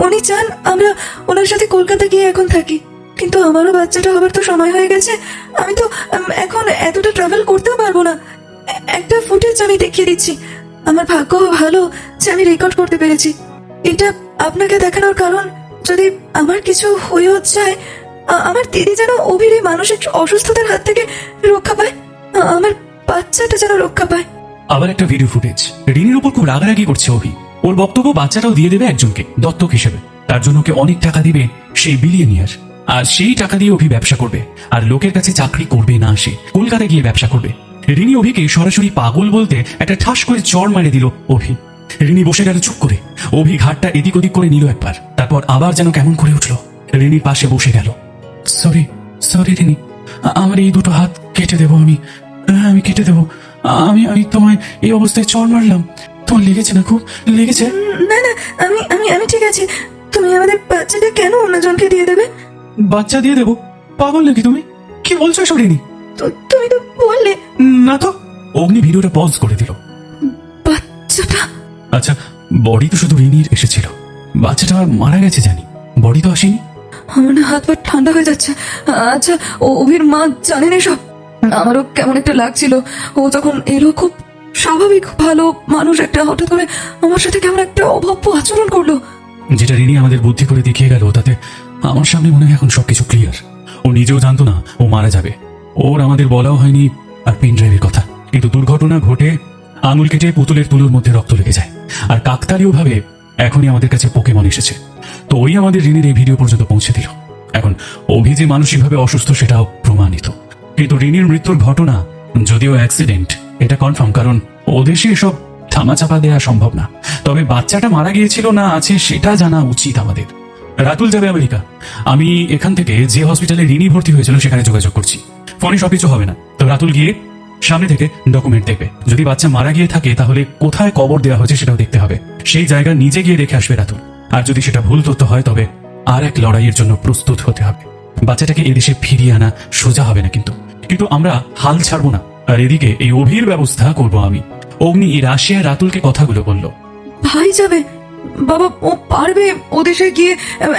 উনি চান আমরা ওনার সাথে কলকাতা গিয়ে এখন থাকি। কিন্তু আমারও বাচ্চাটা হবার তো সময় হয়ে গেছে। আমি তো এখন এতটা ট্রাভেল করতেও পারবো না। একটা ফুটেজ আমি দেখিয়ে দিচ্ছি। আমার ভাগ্য ভালো যে আমি রেকর্ড করতে পেরেছি। এটা আপনাকে দেখানোর কারণ, যদি আমার কিছু হয়েও যায়, আমার দিদি যেন অভির এই মানসিক অসুস্থতার হাত থেকে রক্ষা পায়, আমার বাচ্চাটা যেন রক্ষা পায়। আবার একটা ভিডিও ফুটেজ, রিনির উপর খুব রাগারাগি করছে অভি। ওর বক্তব্য বাচ্চাটাও দিয়ে দেবে একজনকে দত্তক হিসেবে, তার জন্য ওকে অনেক টাকা দিবে সেই বিলিয়নিয়ার। আর সেই টাকা দিয়ে অভি ব্যবসা করবে, আর লোকের কাছে চাকরি করবে না, সে কলকাতায় গিয়ে ব্যবসা করবে। রিনি অভিকে সরাসরি পাগল বলতে একটা ঠাস করে চড় মারে দিল অভি। রিনি বসে গেল চুপ করে। অভি ঘাটটা এদিক ওদিক করে নিল একবার, তারপর আবার যেন কেমন করে উঠলো, রিনির পাশে বসে গেল। সরি সরি রিনি, আমার এই দুটো হাত কেটে দেবো আমি, আমি কেটে দেবো। আমি আমি তোমায় এই অবস্থায় চড় মারলাম, তোমার লেগেছে না? খুব লেগেছে? না না, আমি আমি আমি ঠিক আছে। তুমি আমাদের বাচ্চাটা কেন অন্যজনকে দিয়ে দেবে? বাচ্চা দিয়ে দেবো? পাগল নাকি তুমি? কি বলছো এসব রিনি? তুমি তো বললে। না তো। অগ্নি ভিডিওটা পজ করে দিল। বাচ্চাটা? আচ্ছা, বডি তো শুধু রিনির এসেছিল, বাচ্চাটা মারা গেছে জানি, বডি তো আসেনি। আমার না হাত পা ঠান্ডা হয়ে যাচ্ছে। আচ্ছা, অভির মা জানেন এসব? আমারও কেমন একটা লাগছিল। ও যখন এলো, খুব স্বাভাবিক ভালো মানুষ একটা, হঠাৎ করে আমার সাথে কেমন একটা অভব্য আচরণ করলো। যেটা রিনি আমাদের বুদ্ধি করে দেখিয়ে গেল, তাতে আমার সামনে মনে হয় এখন সবকিছু ক্লিয়ার। ও নিজেও জানতো না ও মারা যাবে, ওর আমাদের বলাও হয়নি। আর পেন ড্রাইভের কথা, কিন্তু দুর্ঘটনা ঘটে আঙুল কেটে পুতুলের তুলোর মধ্যে রক্ত লেগে যায়। আর কাকতালীয় ভাবে এখনই আমাদের কাছে পোকেমন এসেছে, তো ওই আমাদের রিনির এই ভিডিও পর্যন্ত পৌঁছে দিল। এখন অভি যে মানসিকভাবে অসুস্থ সেটাও প্রমাণিত। কিন্তু রিনির মৃত্যুর ঘটনা যদিও অ্যাক্সিডেন্ট, এটা কনফার্ম, কারণ ও দেশে এসব থামাচাপা দেওয়া সম্ভব না। তবে বাচ্চাটা মারা গিয়েছিল না আছে সেটা জানা উচিত আমাদের। রাতুল যাবে আমেরিকা, আমি এখান থেকে যে হসপিটালে রিনি ভর্তি হয়েছিল সেখানে যোগাযোগ করছি। ফোনে সবকিছু হবে না, তো রাতুল গিয়ে সামনে থেকে ডকুমেন্ট দেখবে। যদি বাচ্চা মারা গিয়ে থাকে তাহলে কোথায় কবর দেওয়া হয়েছে সেটাও দেখতে হবে, সেই জায়গা নিজে গিয়ে দেখে আসবে রাতুল। আর যদি সেটা ভুল তথ্য হয় তবে আর এক লড়াইয়ের জন্য প্রস্তুত হতে হবে। বাচ্চাটাকে এদেশে ফিরিয়ে আনা সোজা হবে না, কিন্তু কিন্তু আমরা হাল ছাড়বো না। আর এদিকে এই অভির ব্যবস্থা করব আমি। অগ্নি রাশিয়া রাতুলকে কথাগুলো বলল। ভাই যাবে? বাবা, ও পারবে ও দেশে গিয়ে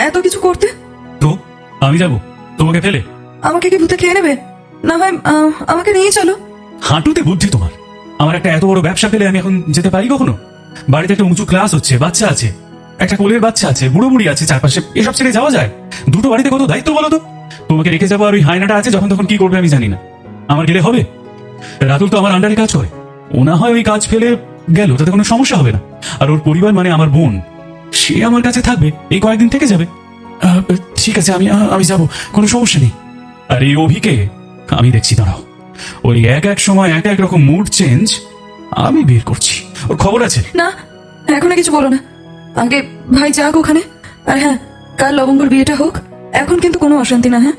এত কিছু করতে? তো আমি যাব তোমাকে ফেলে? আমাকে কি ভূতে খেয়ে নেবে? না ভাই, আমাকে নিয়ে চলো। হাঁটুতে বুদ্ধি তোমার? আমার একটা এত বড় ব্যবসা ফেলে আমি এখন যেতে পারি কখনো? বাড়িতে একটা উঁচু ক্লাস হচ্ছে, বাচ্চা আছে, একটা কোলের বাচ্চা আছে, বুড়ো বুড়ি আছে চারপাশে, এসব ছেড়ে যাওয়া যায়? দুটো বাড়িতে কত দায়িত্ব বলো তো। তোমাকে রেখে যাবো আর ওই হায়নাটা আছে, যখন তখন কি করবে আমি জানি না। আমার গেলে হবে? রাতুল তো আমার আন্ডারে কাজ করে, ও না হয় ওই কাজ ফেলে গেল, তাতে কোনো সমস্যা হবে না। আর ওর পরিবার মানে আমার বোন, সে আমার কাছে থাকবে, এই কয়েকদিন থেকে যাবে। ঠিক আছে, আমি যাব, কোনো সমস্যা নেই। আর এই অভিকে আমি দেখছি, দাঁড়াও, ওই এক এক সময় এক এক রকম মুড চেঞ্জ আমি বের করছি। ওর খবর আছে? না, এখন আর কিছু বলো না। আগে ভাই যাক ওখানে। আর হ্যাঁ, কাল লবঙ্গর বিয়েটা হোক, এখন কিন্তু কোনো অশান্তি না। হ্যাঁ,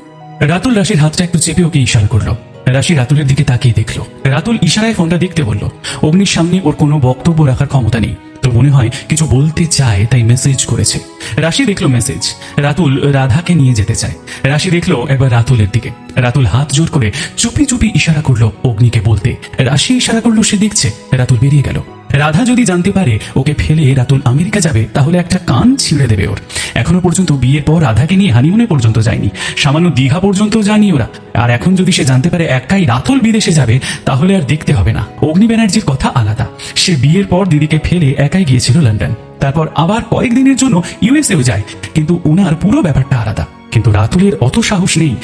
রাতুল রাশির হাতটা একটু চেপে ওকে ইশারা করলো। রাশি রাতুলের দিকে তাকিয়ে দেখলো। রাতুল ইশারায় ফোনটা দেখতে বলল। অগ্নির সামনে ওর কোনো বক্তব্য রাখার ক্ষমতা নেই, তো মনে হয় কিছু বলতে চায়, তাই মেসেজ করেছে। রাশি দেখলো মেসেজ, রাতুল রাধাকে নিয়ে যেতে চায়। রাশি দেখলো একবার রাতুলের দিকে। রাতুল হাত জোর করে চুপি চুপি ইশারা করলো অগ্নিকে বলতে। রাশি ইশারা করলো, সে দেখছে। রাতুল বেরিয়ে গেল। রাধা যদি জানতে পারে ওকে ফেলে রাতুল আমেরিকা যাবে, তাহলে একটা কান ছিঁড়ে দেবে ওর। এখনো পর্যন্ত বিয়ের পর রাধাকে নিয়ে হানিমুনে পর্যন্ত যায়নি, সামান্য দীঘা পর্যন্ত যায়নি ওরা। আর এখন যদি সে জানতে পারে একাই রাতুল বিদেশে যাবে, তাহলে আর দেখতে হবে না। অগ্নি ব্যানার্জির কথা আলাদা, সে বিয়ের পর দিদিকে ফেলে একাই গিয়েছিল লন্ডন, তারপর আবার কয়েকদিনের জন্য ইউএসএও যায়, কিন্তু ওনার পুরো ব্যাপারটা আলাদা। কিন্তু রাতুলের অত সাহস নেই,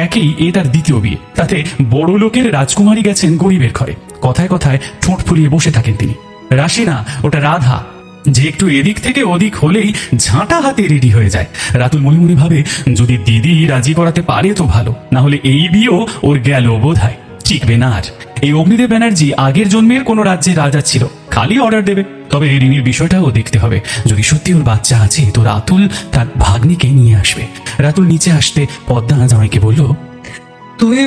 একেই এ তার দ্বিতীয় বিয়ে, তাতে বড় লোকের রাজকুমারী গেছেন গরিবের ঘরে। কথায় কথায় ঠোঁট ফুলিয়ে বসে থাকেন তিনি। রাশি না, ওটা রাধা, যে একটু এদিক থেকে ওদিক হলেই ঝাঁটা হাতে রেডি হয়ে যায়। রাতুল মনে মনে ভাবে, যদি দিদি রাজি করাতে পারে তো ভালো, না হলে এই বিয়েও ওর গেল বোধহয়, টিকবে না আর। এই অগ্নিদেব ব্যানার্জি আগের জন্মের কোনো রাজ্যের রাজা ছিল, খালি অর্ডার দেবে। তবে রিনির বিষয়টাও দেখতে হবে, যদি সত্যি ওর বাচ্চা আছে তো রাতুল তার ভাগ্নিকে নিয়ে আসবে। রাতুল নিচে আসতে পদ্মা জামাইকে বলল, তুমি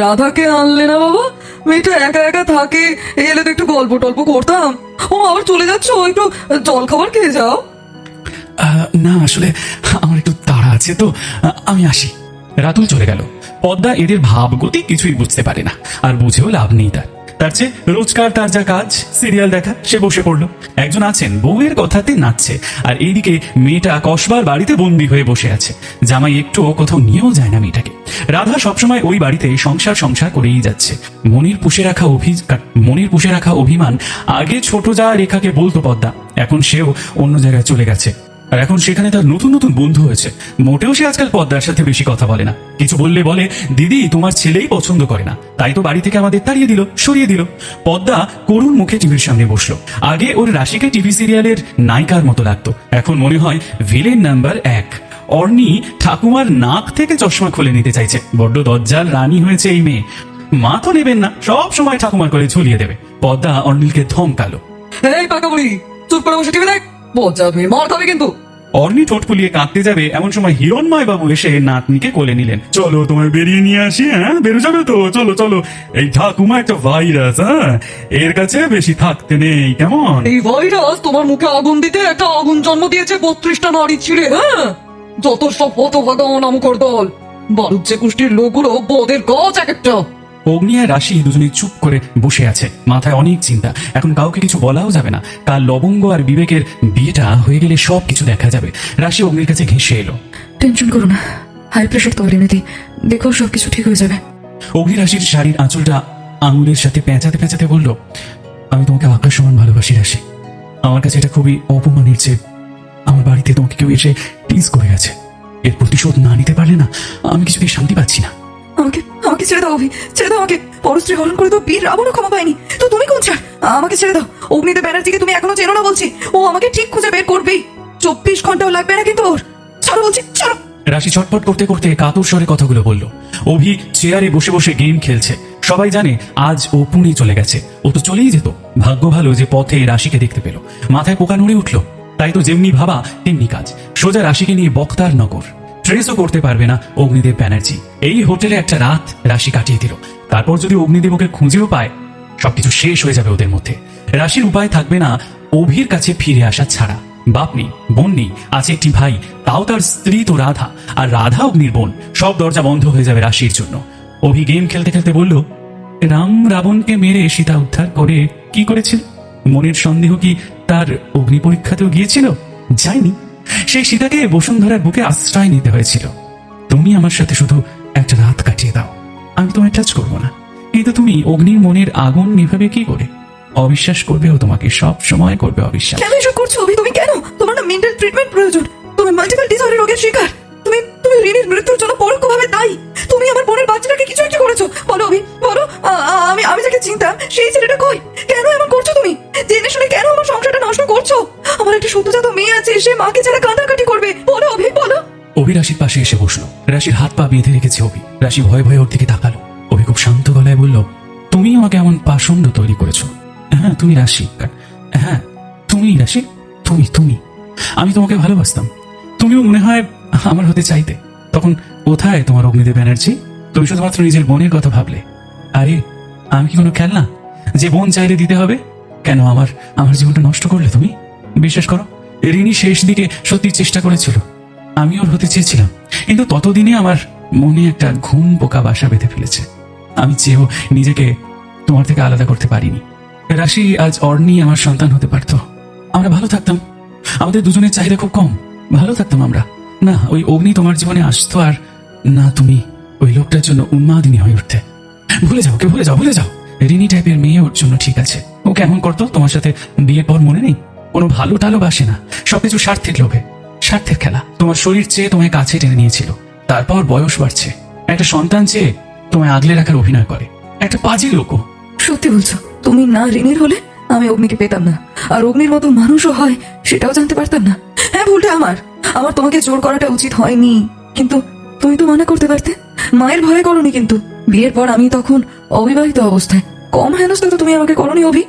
রাধাকে আনলে না বাবা? মেয়েটা একা একা থাকে, এলে তো একটু গল্প টল্প করতাম। ও আবার চলে যাচ্ছ, একটু জল খাবার খেয়ে যাও। না আসলে আমার একটু তাড়া আছে তো, আমি আসি। রাতুল চলে গেল। পদ্মা এদের ভাবগতি কিছুই বুঝতে পারে না, আর বুঝেও লাভ নেই তার চেয়ে রোজকার তার যা কাজ, সিরিয়াল দেখা, সে বসে পড়লো। একজন আছেন বউয়ের কথাতে নাচছে, আর এইদিকে মেয়েটা কসবার বাড়িতে বন্দি হয়ে বসে আছে। জামাই একটু কোথাও নিয়েও যায় না মেয়েটাকে। রাধা সবসময় ওই বাড়িতে সংসার করেই যাচ্ছে। মনের পুষে রাখা অভিমান আগে ছোট যা রেখাকে বলতো পদ্মা, এখন সেও অন্য জায়গায় চলে গেছে। আর এখন সেখানে তার নতুন নতুন বন্ধু হয়েছে। মোটেও সে আজকাল পদ্মার সাথে বেশি কথা বলে না। কিছু বললে বলে, দিদি তোমার ছেলেই পছন্দ করে না, তাই তো বাড়ি থেকে আমাদের সরিয়ে দিল। পদ্মা করুণ মুখে টিভির সামনে বসলো। আগে ওর রাশিকে টিভি সিরিয়ালের নায়িকার মতো লাগতো, এখন মনে হয় ভিলেন নাম্বার 1। অর্নি ঠাকুমার নাক থেকে চশমা খুলে নিতে চাইছে, বড্ড দজ্জাল রানী হয়েছে এই মেয়ে। মা তো নেবেন না, সব সময় ঠাকুমার করে ঝুলিয়ে দেবে। পদ্মা অর্নিলকে ধমকালো, এই পাকা বুড়ি, চুপ করে বসে টিভি দেখ, বজ্জাত মেয়ে, মার খাবে কিন্তু। অর্নি ঠোঁট ফুলিয়ে কাঁদতে যাবে, এমন সময় হিরণময় বাবু এসে নাতনিকে কোলে নিলেন। চলো তোমায় বেরিয়ে নিয়ে আসি। হ্যাঁ, বেরো যাবে তো, চলো চলো। এই ঠাকুমা একটা ভাইরাস, হ্যাঁ, এর কাছে বেশি থাকতে নেই, কেমন? এই ভাইরাস তোমার মুখে আগুন দিতে একটা আগুন জন্ম দিয়েছে 32টা নারী ছিঁড়ে। হ্যাঁ, যত সব হতভাগা নামকর দল, বালুজ্জে গোষ্ঠীর লোকগুলো বদের গাছ এক একটা। অগ্নি আর রাশি দুজনে চুপ করে বসে আছে, মাথায় অনেক চিন্তা। এখন কাউকে কিছু বলাও যাবে না, কাল লবঙ্গ আর বিবেকের বিয়েটা হয়ে গেলে সব কিছু দেখা যাবে। রাশি অগ্নির কাছে ঘেঁষে এলো। টেনশন করো না, হাই প্রেশার তো এমনিতে, দেখো সবকিছু ঠিক হয়ে যাবে। অগ্নি রাশির শাড়ির আঁচলটা আঙুলের সাথে পেঁচাতে পেঁচাতে বলল, আমি তোমাকে আকাশ সমান ভালোবাসি রাশি। আমার কাছে এটা খুবই অপমানের যে আমার বাড়িতে তোমাকে কেউ এসে টিজ করে গেছে। এর প্রতিশোধ না নিতে পারলে না আমি কিছুতেই শান্তি পাচ্ছি না। আমাকে ছেড়ে দাও অভি, ছেড়ে দাও আমাকে। পরস্ত্রী হরণ করে তো বীর রাবণও ক্ষমা পায়নি, তো তুমি কোন ছাড়? আমাকে ছেড়ে দাও। অগ্নিদেব ব্যানার্জিকে তুমি এখনো চেনো না বলছি, ও আমাকে ঠিক খুঁজে বের করবেই। 24 ঘন্টাও লাগবে না কিন্তু ওর। ছাড়ো বলছি, ছাড়ো। রাশি ছটফট করতে করতে কাতর স্বরে কথাগুলো বলল। অভি চেয়ারে বসে বসে গেম খেলছে। সবাই জানে আজ ও পুনে চলে গেছে, ও তো চলেই যেত। ভাগ্য ভালো যে পথে রাশিকে দেখতে পেল, মাথায় পোকা নড়ে উঠল। তাই তো যেমনি ভাবা তেমনি কাজ, সোজা রাশিকে নিয়ে বক্তার নগর। ট্রেসও করতে পারবে না অগ্নিদেব ব্যানার্জি। এই হোটেলে একটা রাত রাশি কাটিয়ে দিল। তারপর যদি অগ্নিদেব ওকে খুঁজেও পায়, সবকিছু শেষ হয়ে যাবে ওদের মধ্যে। রাশির উপায় থাকবে না অভির কাছে ফিরে আসা ছাড়া। বাপ নেই, বোন নেই, আছে একটি ভাই, তাও তার স্ত্রী তো রাধা, আর রাধা অগ্নির বোন। সব দরজা বন্ধ হয়ে যাবে রাশির জন্য। অভি গেম খেলতে খেলতে বলল, রাম রাবণকে মেরে সীতা উদ্ধার করে কি করেছিল? মনের সন্দেহ কি তার অগ্নি পরীক্ষাতেও গিয়েছিল? যায়নি। সেই সীতাকে বসুন্ধরার বুকে আশ্রয় নিতে হয়েছিল। তুমি আমার সাথে শুধু একটা রাত কাটিয়ে দাও, আমি তোমায় টাচ করবো না। কিন্তু তুমি অগ্নির মনের আগুন নিভাবে কি করে? অবিশ্বাস করবে ও তোমাকে, সব সময় করবে অবিশ্বাস। কেন এসব করছো অভি? তুমি কেন? তোমার না মেন্টাল ট্রিটমেন্ট প্রয়োজন। তুমি মাল্টিপল ডিসঅর্ডার রোগের শিকার। তুমি তুমি রিনির মৃত্যুর জন্য পরোক্ষভাবে দায়ী। তুমি আমার বোনের বাচ্চাটাকে কিছু একটা করেছো। বলো অভি, বলো। আমি যাকে চিনতাম সেই ছেলেটা কই? কেন এমন করছো তুমি? জেনে শুনে কেন আমার সংসারটা নষ্ট করছো? আমার একটা সদ্যজাত মেয়ে আছে, সে মাকে ছাড়া কান্নাকাটি করবে। বলো অভি, বলো। অভি রাশির পাশে এসে বসলো। রাশির হাত পা বেঁধে রেখেছে অভি। রাশি ভয়ে ভয়ে ওর দিকে তাকালো। অভি খুব শান্ত গলায় বলল, তুমি আমাকে এমন পাষণ্ড তৈরি করেছো। হ্যাঁ তুমি রাশি, হ্যাঁ তুমি রাশি, তুমি আমি তোমাকে ভালোবাসতাম, তুমিও মনে হয় আমার হতে চাইতে। তখন কোথায় তোমার অগ্নিদেব ব্যানার্জি? তুমি শুধুমাত্র নিজের বোনের কথা ভাবলে। আরে আমি কি কোনো খেলনা যে বোন চাইলে দিতে হবে? কেন আমার জীবনটা নষ্ট করলে তুমি? বিশ্বাস করো, রিনি শেষ দিকে সত্যি চেষ্টা করেছিল, আমি ওর হতে চেয়েছিলাম, কিন্তু ততদিনে আমার মনে একটা ঘুম পোকা বাসা বেঁধে ফেলেছে। আমি চেয়েও নিজেকে তোমার থেকে আলাদা করতে পারিনি। রাশি, আজ অর্নি আমার সন্তান হতে পারতো, আমরা ভালো থাকতাম। আমাদের দুজনের চাহিদা খুব কম, ভালো থাকতাম আমরা। না ওই অগ্নি তোমার জীবনে আসতো, আর না তুমি ওই লোকটার জন্য উন্মাদিনী হয়ে উঠতে। ভুলে যাও, ভুলে যাও। রিনি টাইপের মেয়ে ওর জন্য ঠিক আছে। ও কেমন করতো তোমার সাথে বিয়ের পর, মনে নেই? কোনো ভালো টালো বাসে না, সবকিছু স্বার্থের লোভে, স্বার্থের খেলা। তোমার শরীর চেয়ে তোমায় কাছে টেনে নিয়েছিল, তারপর বয়স বাড়ছে, একটা সন্তান চেয়ে তোমায় আগলে রাখার অভিনয় করে, একটা পাজি লোক। সত্যি বলছো? তুমি না রিনির হলে আমি অগ্নিকে পেতাম না, আর অগ্নির মতো মানুষও হয় সেটাও জানতে পারতাম না। হ্যাঁ, ভুলটা আমার তোমাকে জোর করাটা উচিত হয়নি, কিন্তু তুমি তো মানা করতে পারতে। মায়ের ভয়ে করনি, কিন্তু বিয়ের পর আমি তখন অবিবাহিত অবস্থায়। কম হেনস্থা তো তুমি আমাকে করনি অভি।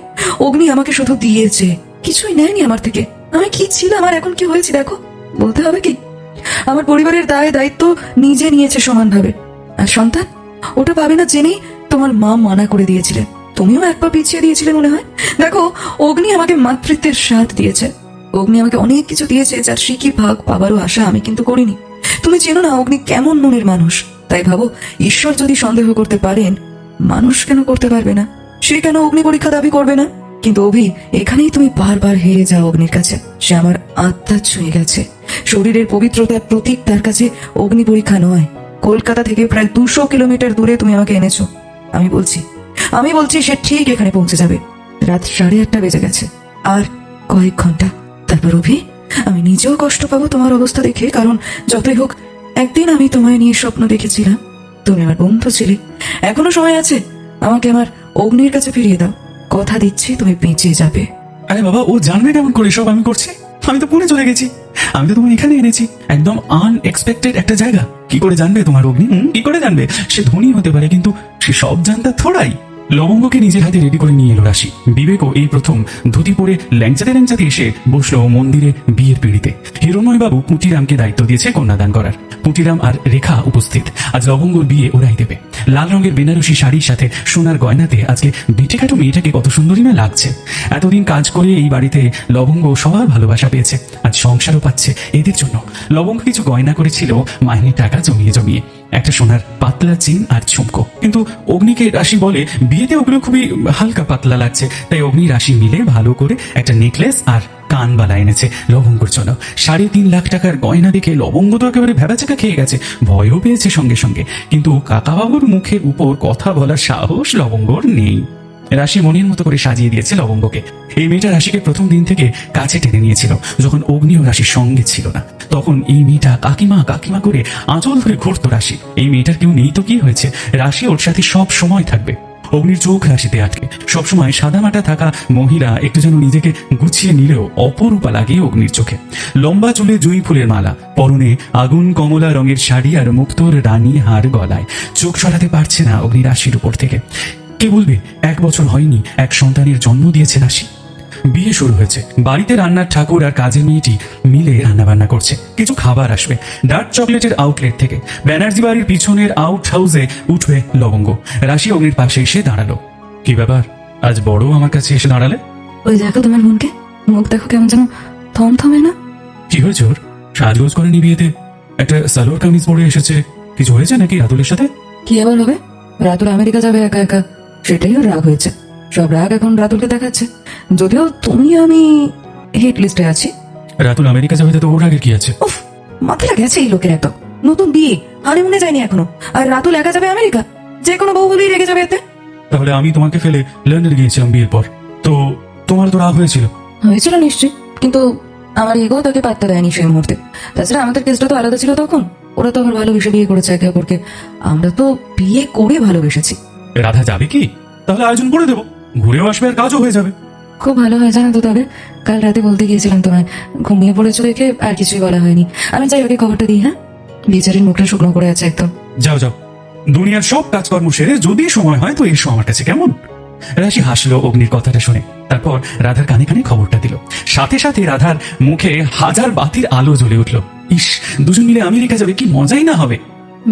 অগ্নি আমাকে শুধু দিয়েছে, কিছুই নেয়নি আমার থেকে। আমি কি ছিলাম আর এখন কি হয়েছি দেখো। বলতে হবে কি, আমার পরিবারের দায়িত্ব নিজে নিয়েছে সমানভাবে। আর সন্তান ওটা পাবে না জেনেই তোমার মা মানা করে দিয়েছিলেন। তুমিও এক পা পিছিয়ে দিয়েছিলে মনে হয়। দেখো, অগ্নি আমাকে মাতৃত্বের স্বাদ দিয়েছে। অগ্নি আমাকে অনেক কিছু দিয়েছে, যার শিখি ভাগ পাবারও আশা আমি কিন্তু করিনি। তুমি চেনো না অগ্নি কেমন মনের মানুষ। তাই ভাবো, ঈশ্বর যদি সন্দেহ করতে পারেন, মানুষ কেন করতে পারবে না? সে কেন অগ্নি পরীক্ষা দাবি করবে না? কিন্তু অভি, এখানেই তুমি বারবার হেরে যাও অগ্নির কাছে। সে আমার আত্মা ছুঁয়ে গেছে। শরীরের পবিত্রতার প্রতীক তার কাছে অগ্নি পরীক্ষা নয়। কলকাতা থেকে প্রায় 200 কিলোমিটার দূরে তুমি আমাকে এনেছো। আমি বলছি সে ঠিক এখানে পৌঁছে যাবে। রাত 8:30 বেজে গেছে, আর কয়েক ঘন্টা। তারপর অভি, আমি নিজেও কষ্ট পাবো তোমার অবস্থা দেখে, কারণ যতই হোক একদিন আমি তোমায় নিয়ে স্বপ্ন দেখেছিলাম। তুমি আমার বন্ধু ছিলে। এখনো সময় আছে, আমাকে আমার অগ্নির কাছে ফিরিয়ে দাও। কথা দিচ্ছি তুমি বেঁচে যাবে। আরে বাবা, ও জানবে কেমন করে সব আমি করছি? আমি তো পুনে চলে গেছি, আমি তো তোমার এখানে এনেছি, একদম আনএক্সপেক্টেড একটা জায়গা। কি করে জানবে তোমার অগ্নি? কি করে জানবে? সে ধনী হতে পারে, কিন্তু সে সব জানতা থোড়াই। লবঙ্গকে নিজের হাতে রেডি করে নিয়ে এলো রাশি। বিবেকও এই প্রথম ধুতি পরে ল্যাংচাতে এসে বসলো মন্দিরে বিয়ের পিড়িতে। হিরণময় বাবু পুঁটিরামকে দায়িত্ব দিয়েছে কন্যাদান করার। পুঁটিরাম আর রেখা উপস্থিত। আজ লবঙ্গর বিয়ে ওরাই দেবে। লাল রঙের বেনারসি শাড়ির সাথে সোনার গয়নাতে আজকে বেটেখাটো মেয়েটাকে কত সুন্দরী না লাগছে। এতদিন কাজ করে এই বাড়িতে লবঙ্গ সবার ভালোবাসা পেয়েছে, আজ সংসারও পাচ্ছে এদের জন্য। লবঙ্গ কিছু গয়না করেছিল মাইনের টাকা জমিয়ে, একটা সোনার পাতলা চেন আর ঝুমকো। কিন্তু অগ্নিকে রাশি বলে বিয়েতে ওগুলো খুবই হালকা পাতলা লাগছে, তাই অগ্নি রাশি মিলে ভালো করে একটা নেকলেস আর কানবালা এনেছে লবঙ্গর জন্য। 3.5 লাখ টাকার গয়না দেখে লবঙ্গ তো একেবারে ভেবাচাকা খেয়ে গেছে, ভয়ও পেয়েছে সঙ্গে সঙ্গে। কিন্তু কাকাবাবুর মুখের উপর কথা বলার সাহস লবঙ্গর নেই। রাশি মনের মতো করে সাজিয়ে দিয়েছে লবঙ্গকে। এই মেয়েটা রাশিকে প্রথম দিন থেকে কাছে টেনে নিয়েছিল। যখন অগ্নি ও রাশির সঙ্গে ছিল না, তখন এই মেয়েটা কাকিমা করে আঁচল ধরে ঘুরতো রাশি। এই মেয়েটার কেউ নেই তো কি হয়েছে, রাশি ওর সাথে সব সময় থাকবে। অগ্নির চোখ রাশিতে আটকে। সবসময় সাদামাটা থাকা মহিলা একটু যেন নিজেকে গুছিয়ে নিলেও অপরূপা লাগে অগ্নির চোখে। লম্বা চুলে জুঁই ফুলের মালা, পরনে আগুন কমলা রঙের শাড়ি, আর মুক্তোর রানী হার গলায়। চোখ সরাতে পারছে না অগ্নি রাশির উপর থেকে। কে বলবে 1 বছর হয়নি এক সন্তানের জন্ম দিয়েছে রাশি। বিয়ে শুরু হয়েছে। বাড়িতে রান্নার ঠাকুর আর কাজের মেয়েটি মিলে রান্নাবান্না করছে। কিছু খাবার আসবে ডার্ক চকলেটের আউটলেট থেকে। ব্যানার্জি বাড়ির পিছনের আউট হাউসে উঠবে লবঙ্গ। রাশি অগ্নির পাশে এসে দাঁড়ালো। কি ব্যাপার, আজ বড় আমার কাছে এসে দাঁড়ালে? ওই দেখো তোমার বোনকে, মুখ দেখো কেমন যেন থমথমে না? কি হয়েছে ওর? সাজগোজ করেনি বিয়েতে, একটা সালোয়ার কামিজ পরে এসেছে। কিছু হয়েছে নাকি রাতুলের সাথে? কি আবার হবে? রাতুল আমেরিকা যাবে একা একা, সেটাই ওর রাগ হয়েছে। সব রাগ এখন রাতুলকে দেখাচ্ছে। যদিও তুমি আমি হিট লিস্টে আছি। রাতুল আমেরিকা যাবে তো ওর আগে কি আছে? উফ, মাথাটা গেছে এই লোকের একদম। নতুন বিয়ে, হানিমুনে যায়নি এখনো, আর রাতুল একা যাবে আমেরিকা। যে কোনো বউ বলেই রেগে যাবে এতে। তাহলে আমি তোমাকে ফেলে লন্ডনে গিয়েছিলাম বিয়ের পর, তো তোমার তো রাগ হয়েছিল। হয়েছিল নিশ্চয়ই, কিন্তু আমার ইগো তাকে পাত্তা দেয়নি সেই মুহূর্তে। তাছাড়া আমাদের কেসটা তো আলাদা ছিল তখন। ওরা তো আবার ভালোবেসে বিয়ে করেছে একে অপরকে, আমরা তো বিয়ে করে ভালোবেসেছি। রাধা যাবে কি? তাহলে আয়োজন করে দেবো, ঘুরেও আসবে আর কাজও হয়ে যাবে। খুব ভালো হয়েছে না তো? তবে কাল রাতে বলতে গিয়েছিলাম তোমায়, ঘুমিয়ে পড়েছো দেখে আর কিছুই বলা হয়নি। আমি চাই ওকে খবরটা দিই। হ্যাঁ, বেচারির মুখটা শুকনো করে আছে একদম। যাও যাও, দুনিয়ার সব কাজকর্ম সেরে যদি সময় হয় তো এসো আমার কাছে, কেমন? রাশি হাসলো অগ্নির কথাটা শুনে, তারপর রাধার কানে কানে খবরটা দিল। সাথে সাথে রাধার মুখে হাজার বাতির আলো জ্বলে উঠল। ইস, দুজন মিলে আমেরিকা যাবে, কি মজাই না হবে।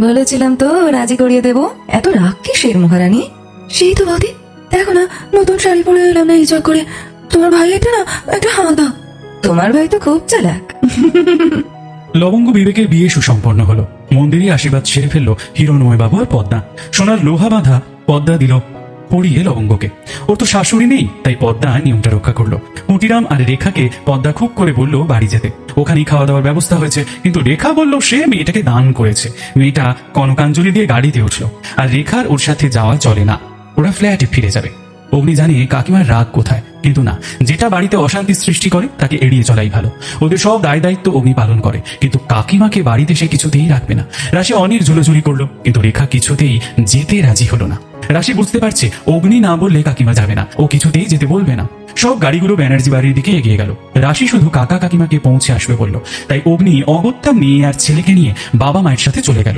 বলেছিলাম তো রাজি করিয়ে দেবো। এত রাগ কিসের মহারানী? সেই তো বৌদি, দেখো না নতুন শাড়ি পরে এলাম না হিসাব করে। তোমার ভাই এটা না একটা হাঁদা। তোমার ভাই তো খুব চালাক। লবঙ্গ বিবেকের বিয়ে সুসম্পন্ন হলো। মন্দিরে আশীর্বাদ সেরে ফেললো হিরণময় বাবু আর পদ্মা। সোনার লোহা বাঁধা পদ্মা দিল পড়িয়ে লবঙ্গকে। ওর তো শাশুড়ি নেই, তাই পদ্মা নিয়মটা রক্ষা করলো। মুটিরাম আর রেখাকে পদ্মা খুব করে বলল বাড়ি যেতে। ওখানেই খাওয়া দাওয়ার ব্যবস্থা হয়েছে, কিন্তু রেখা বলল সে মেয়েটাকে দান করেছে। মেয়েটা কনকাঞ্জলি দিয়ে গাড়িতে উঠলো, আর রেখার ওর সাথে যাওয়া চলে না, ওরা ফ্ল্যাটে ফিরে যাবে। অগ্নি জানে কাকিমার রাগ কোথায়, কিন্তু না, যেটা বাড়িতে অশান্তি সৃষ্টি করে তাকে এড়িয়ে চলাই ভালো। ওদের সব দায় দায়িত্ব অগ্নি পালন করে, কিন্তু কাকিমাকে বাড়িতে সে কিছুতেই রাখবে না। রাশি অনেক ঝুলোঝুলি করলো, কিন্তু রেখা কিছুতেই যেতে রাজি হলো না। রাশি বুঝতে পারছে অগ্নি না বললে কাকিমা যাবে না, ও কিছুতেই যেতে বলবে না। সব গাড়িগুলো ব্যানার্জি বাড়ির দিকে এগিয়ে গেল। রাশি শুধু কাকা কাকিমাকে পৌঁছে আসবে বলল, তাই অগ্নি অগত্যা মেয়ে আর ছেলেকে নিয়ে বাবা মায়ের সাথে চলে গেল।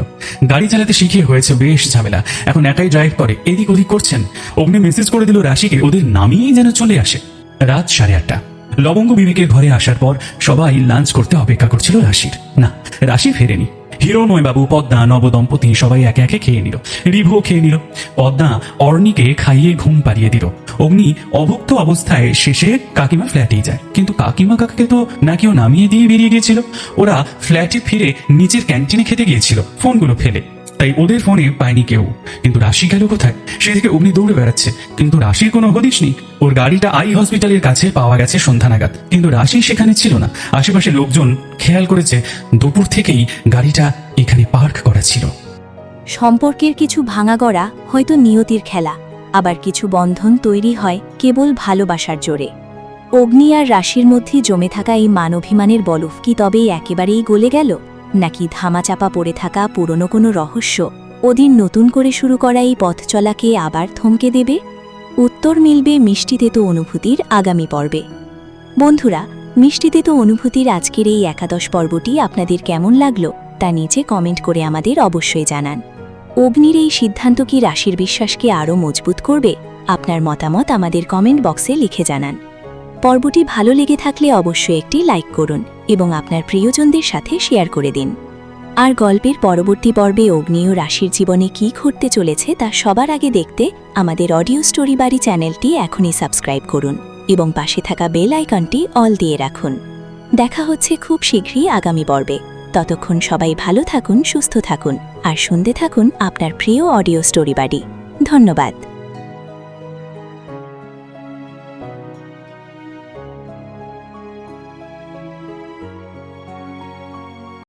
গাড়ি চালাতে শিখিয়ে হয়েছে বেশ ঝামেলা, এখন একাই ড্রাইভ করে, এদিক ওদিক করছেন। অগ্নি মেসেজ করে দিল রাশিকে ওদের নামিয়েই যেন চলে আসে। রাত 8:30। লবঙ্গ বিবেকের ঘরে আসার পর সবাই লাঞ্চ করতে অপেক্ষা করছিল রাশির। না, রাশি ফেরেনি। হিরণময় বাবু, পদ্মা, নবদম্পতি সবাই একে একে খেয়ে নিল। রিভুও খেয়ে নিল। পদ্মা অর্ণিকে খাইয়ে ঘুম পাড়িয়ে দিল। অগ্নি অভুক্ত অবস্থায় শেষে কাকিমা ফ্ল্যাটেই যায়, কিন্তু কাকিমা কাকাকে তো নাকি ও নামিয়ে দিয়ে বেরিয়ে গিয়েছিল। ওরা ফ্ল্যাটে ফিরে নিচের ক্যান্টিনে খেতে গিয়েছিল ফোনগুলো ফেলে, তাই ওদের ফোনে পায়নি কেউ। কিন্তু রাশি গেল কোথায়? সেদিকে অগ্নি দৌড়ে বেড়াচ্ছে, কিন্তু রাশির কোনো হদিশ নেই। ওর গাড়িটা আই হসপিটালের কাছে পাওয়া গেছে সন্ধ্যা নাগাদ, কিন্তু রাশি সেখানে ছিল না। আশেপাশে লোকজন খেয়াল করেছে দুপুর থেকেই গাড়িটা এখানে পার্ক করা ছিল। সম্পর্কের কিছু ভাঙাগড়া হয়তো নিয়তির খেলা, আবার কিছু বন্ধন তৈরি হয় কেবল ভালোবাসার জোরে। অগ্নি আর রাশির মধ্যে জমে থাকা এই মানভিমানের বলফ কি তবেই একেবারেই গলে গেল, নাকি ধামাচাপা পড়ে থাকা পুরনো কোনো রহস্য ওদিন নতুন করে শুরু করা এই পথ চলাকে আবার থমকে দেবে? উত্তর মিলবে মিষ্টি তেতো অনুভূতির আগামী পর্বে। বন্ধুরা, মিষ্টি তেতো অনুভূতির আজকের এই 11 পর্বটি আপনাদের কেমন লাগলো তা নিচে কমেন্ট করে আমাদের অবশ্যই জানান। অগ্নির এই সিদ্ধান্ত কি রাশির বিশ্বাসকে আরও মজবুত করবে? আপনার মতামত আমাদের কমেন্ট বক্সে লিখে জানান। পর্বটি ভালো লেগে থাকলে অবশ্যই একটি লাইক করুন এবং আপনার প্রিয়জনদের সাথে শেয়ার করে দিন। আর গল্পের পরবর্তী পর্বে অগ্নি ও রাশির জীবনে কী ঘটতে চলেছে তা সবার আগে দেখতে আমাদের অডিও স্টোরি বাড়ি চ্যানেলটি এখনই সাবস্ক্রাইব করুন এবং পাশে থাকা বেল আইকনটি অল দিয়ে রাখুন। দেখা হচ্ছে খুব শীঘ্রই আগামী পর্বে। ততক্ষণ সবাই ভালো থাকুন, সুস্থ থাকুন আর শুনতে থাকুন আপনার প্রিয় অডিও স্টোরি বাড়ি। ধন্যবাদ।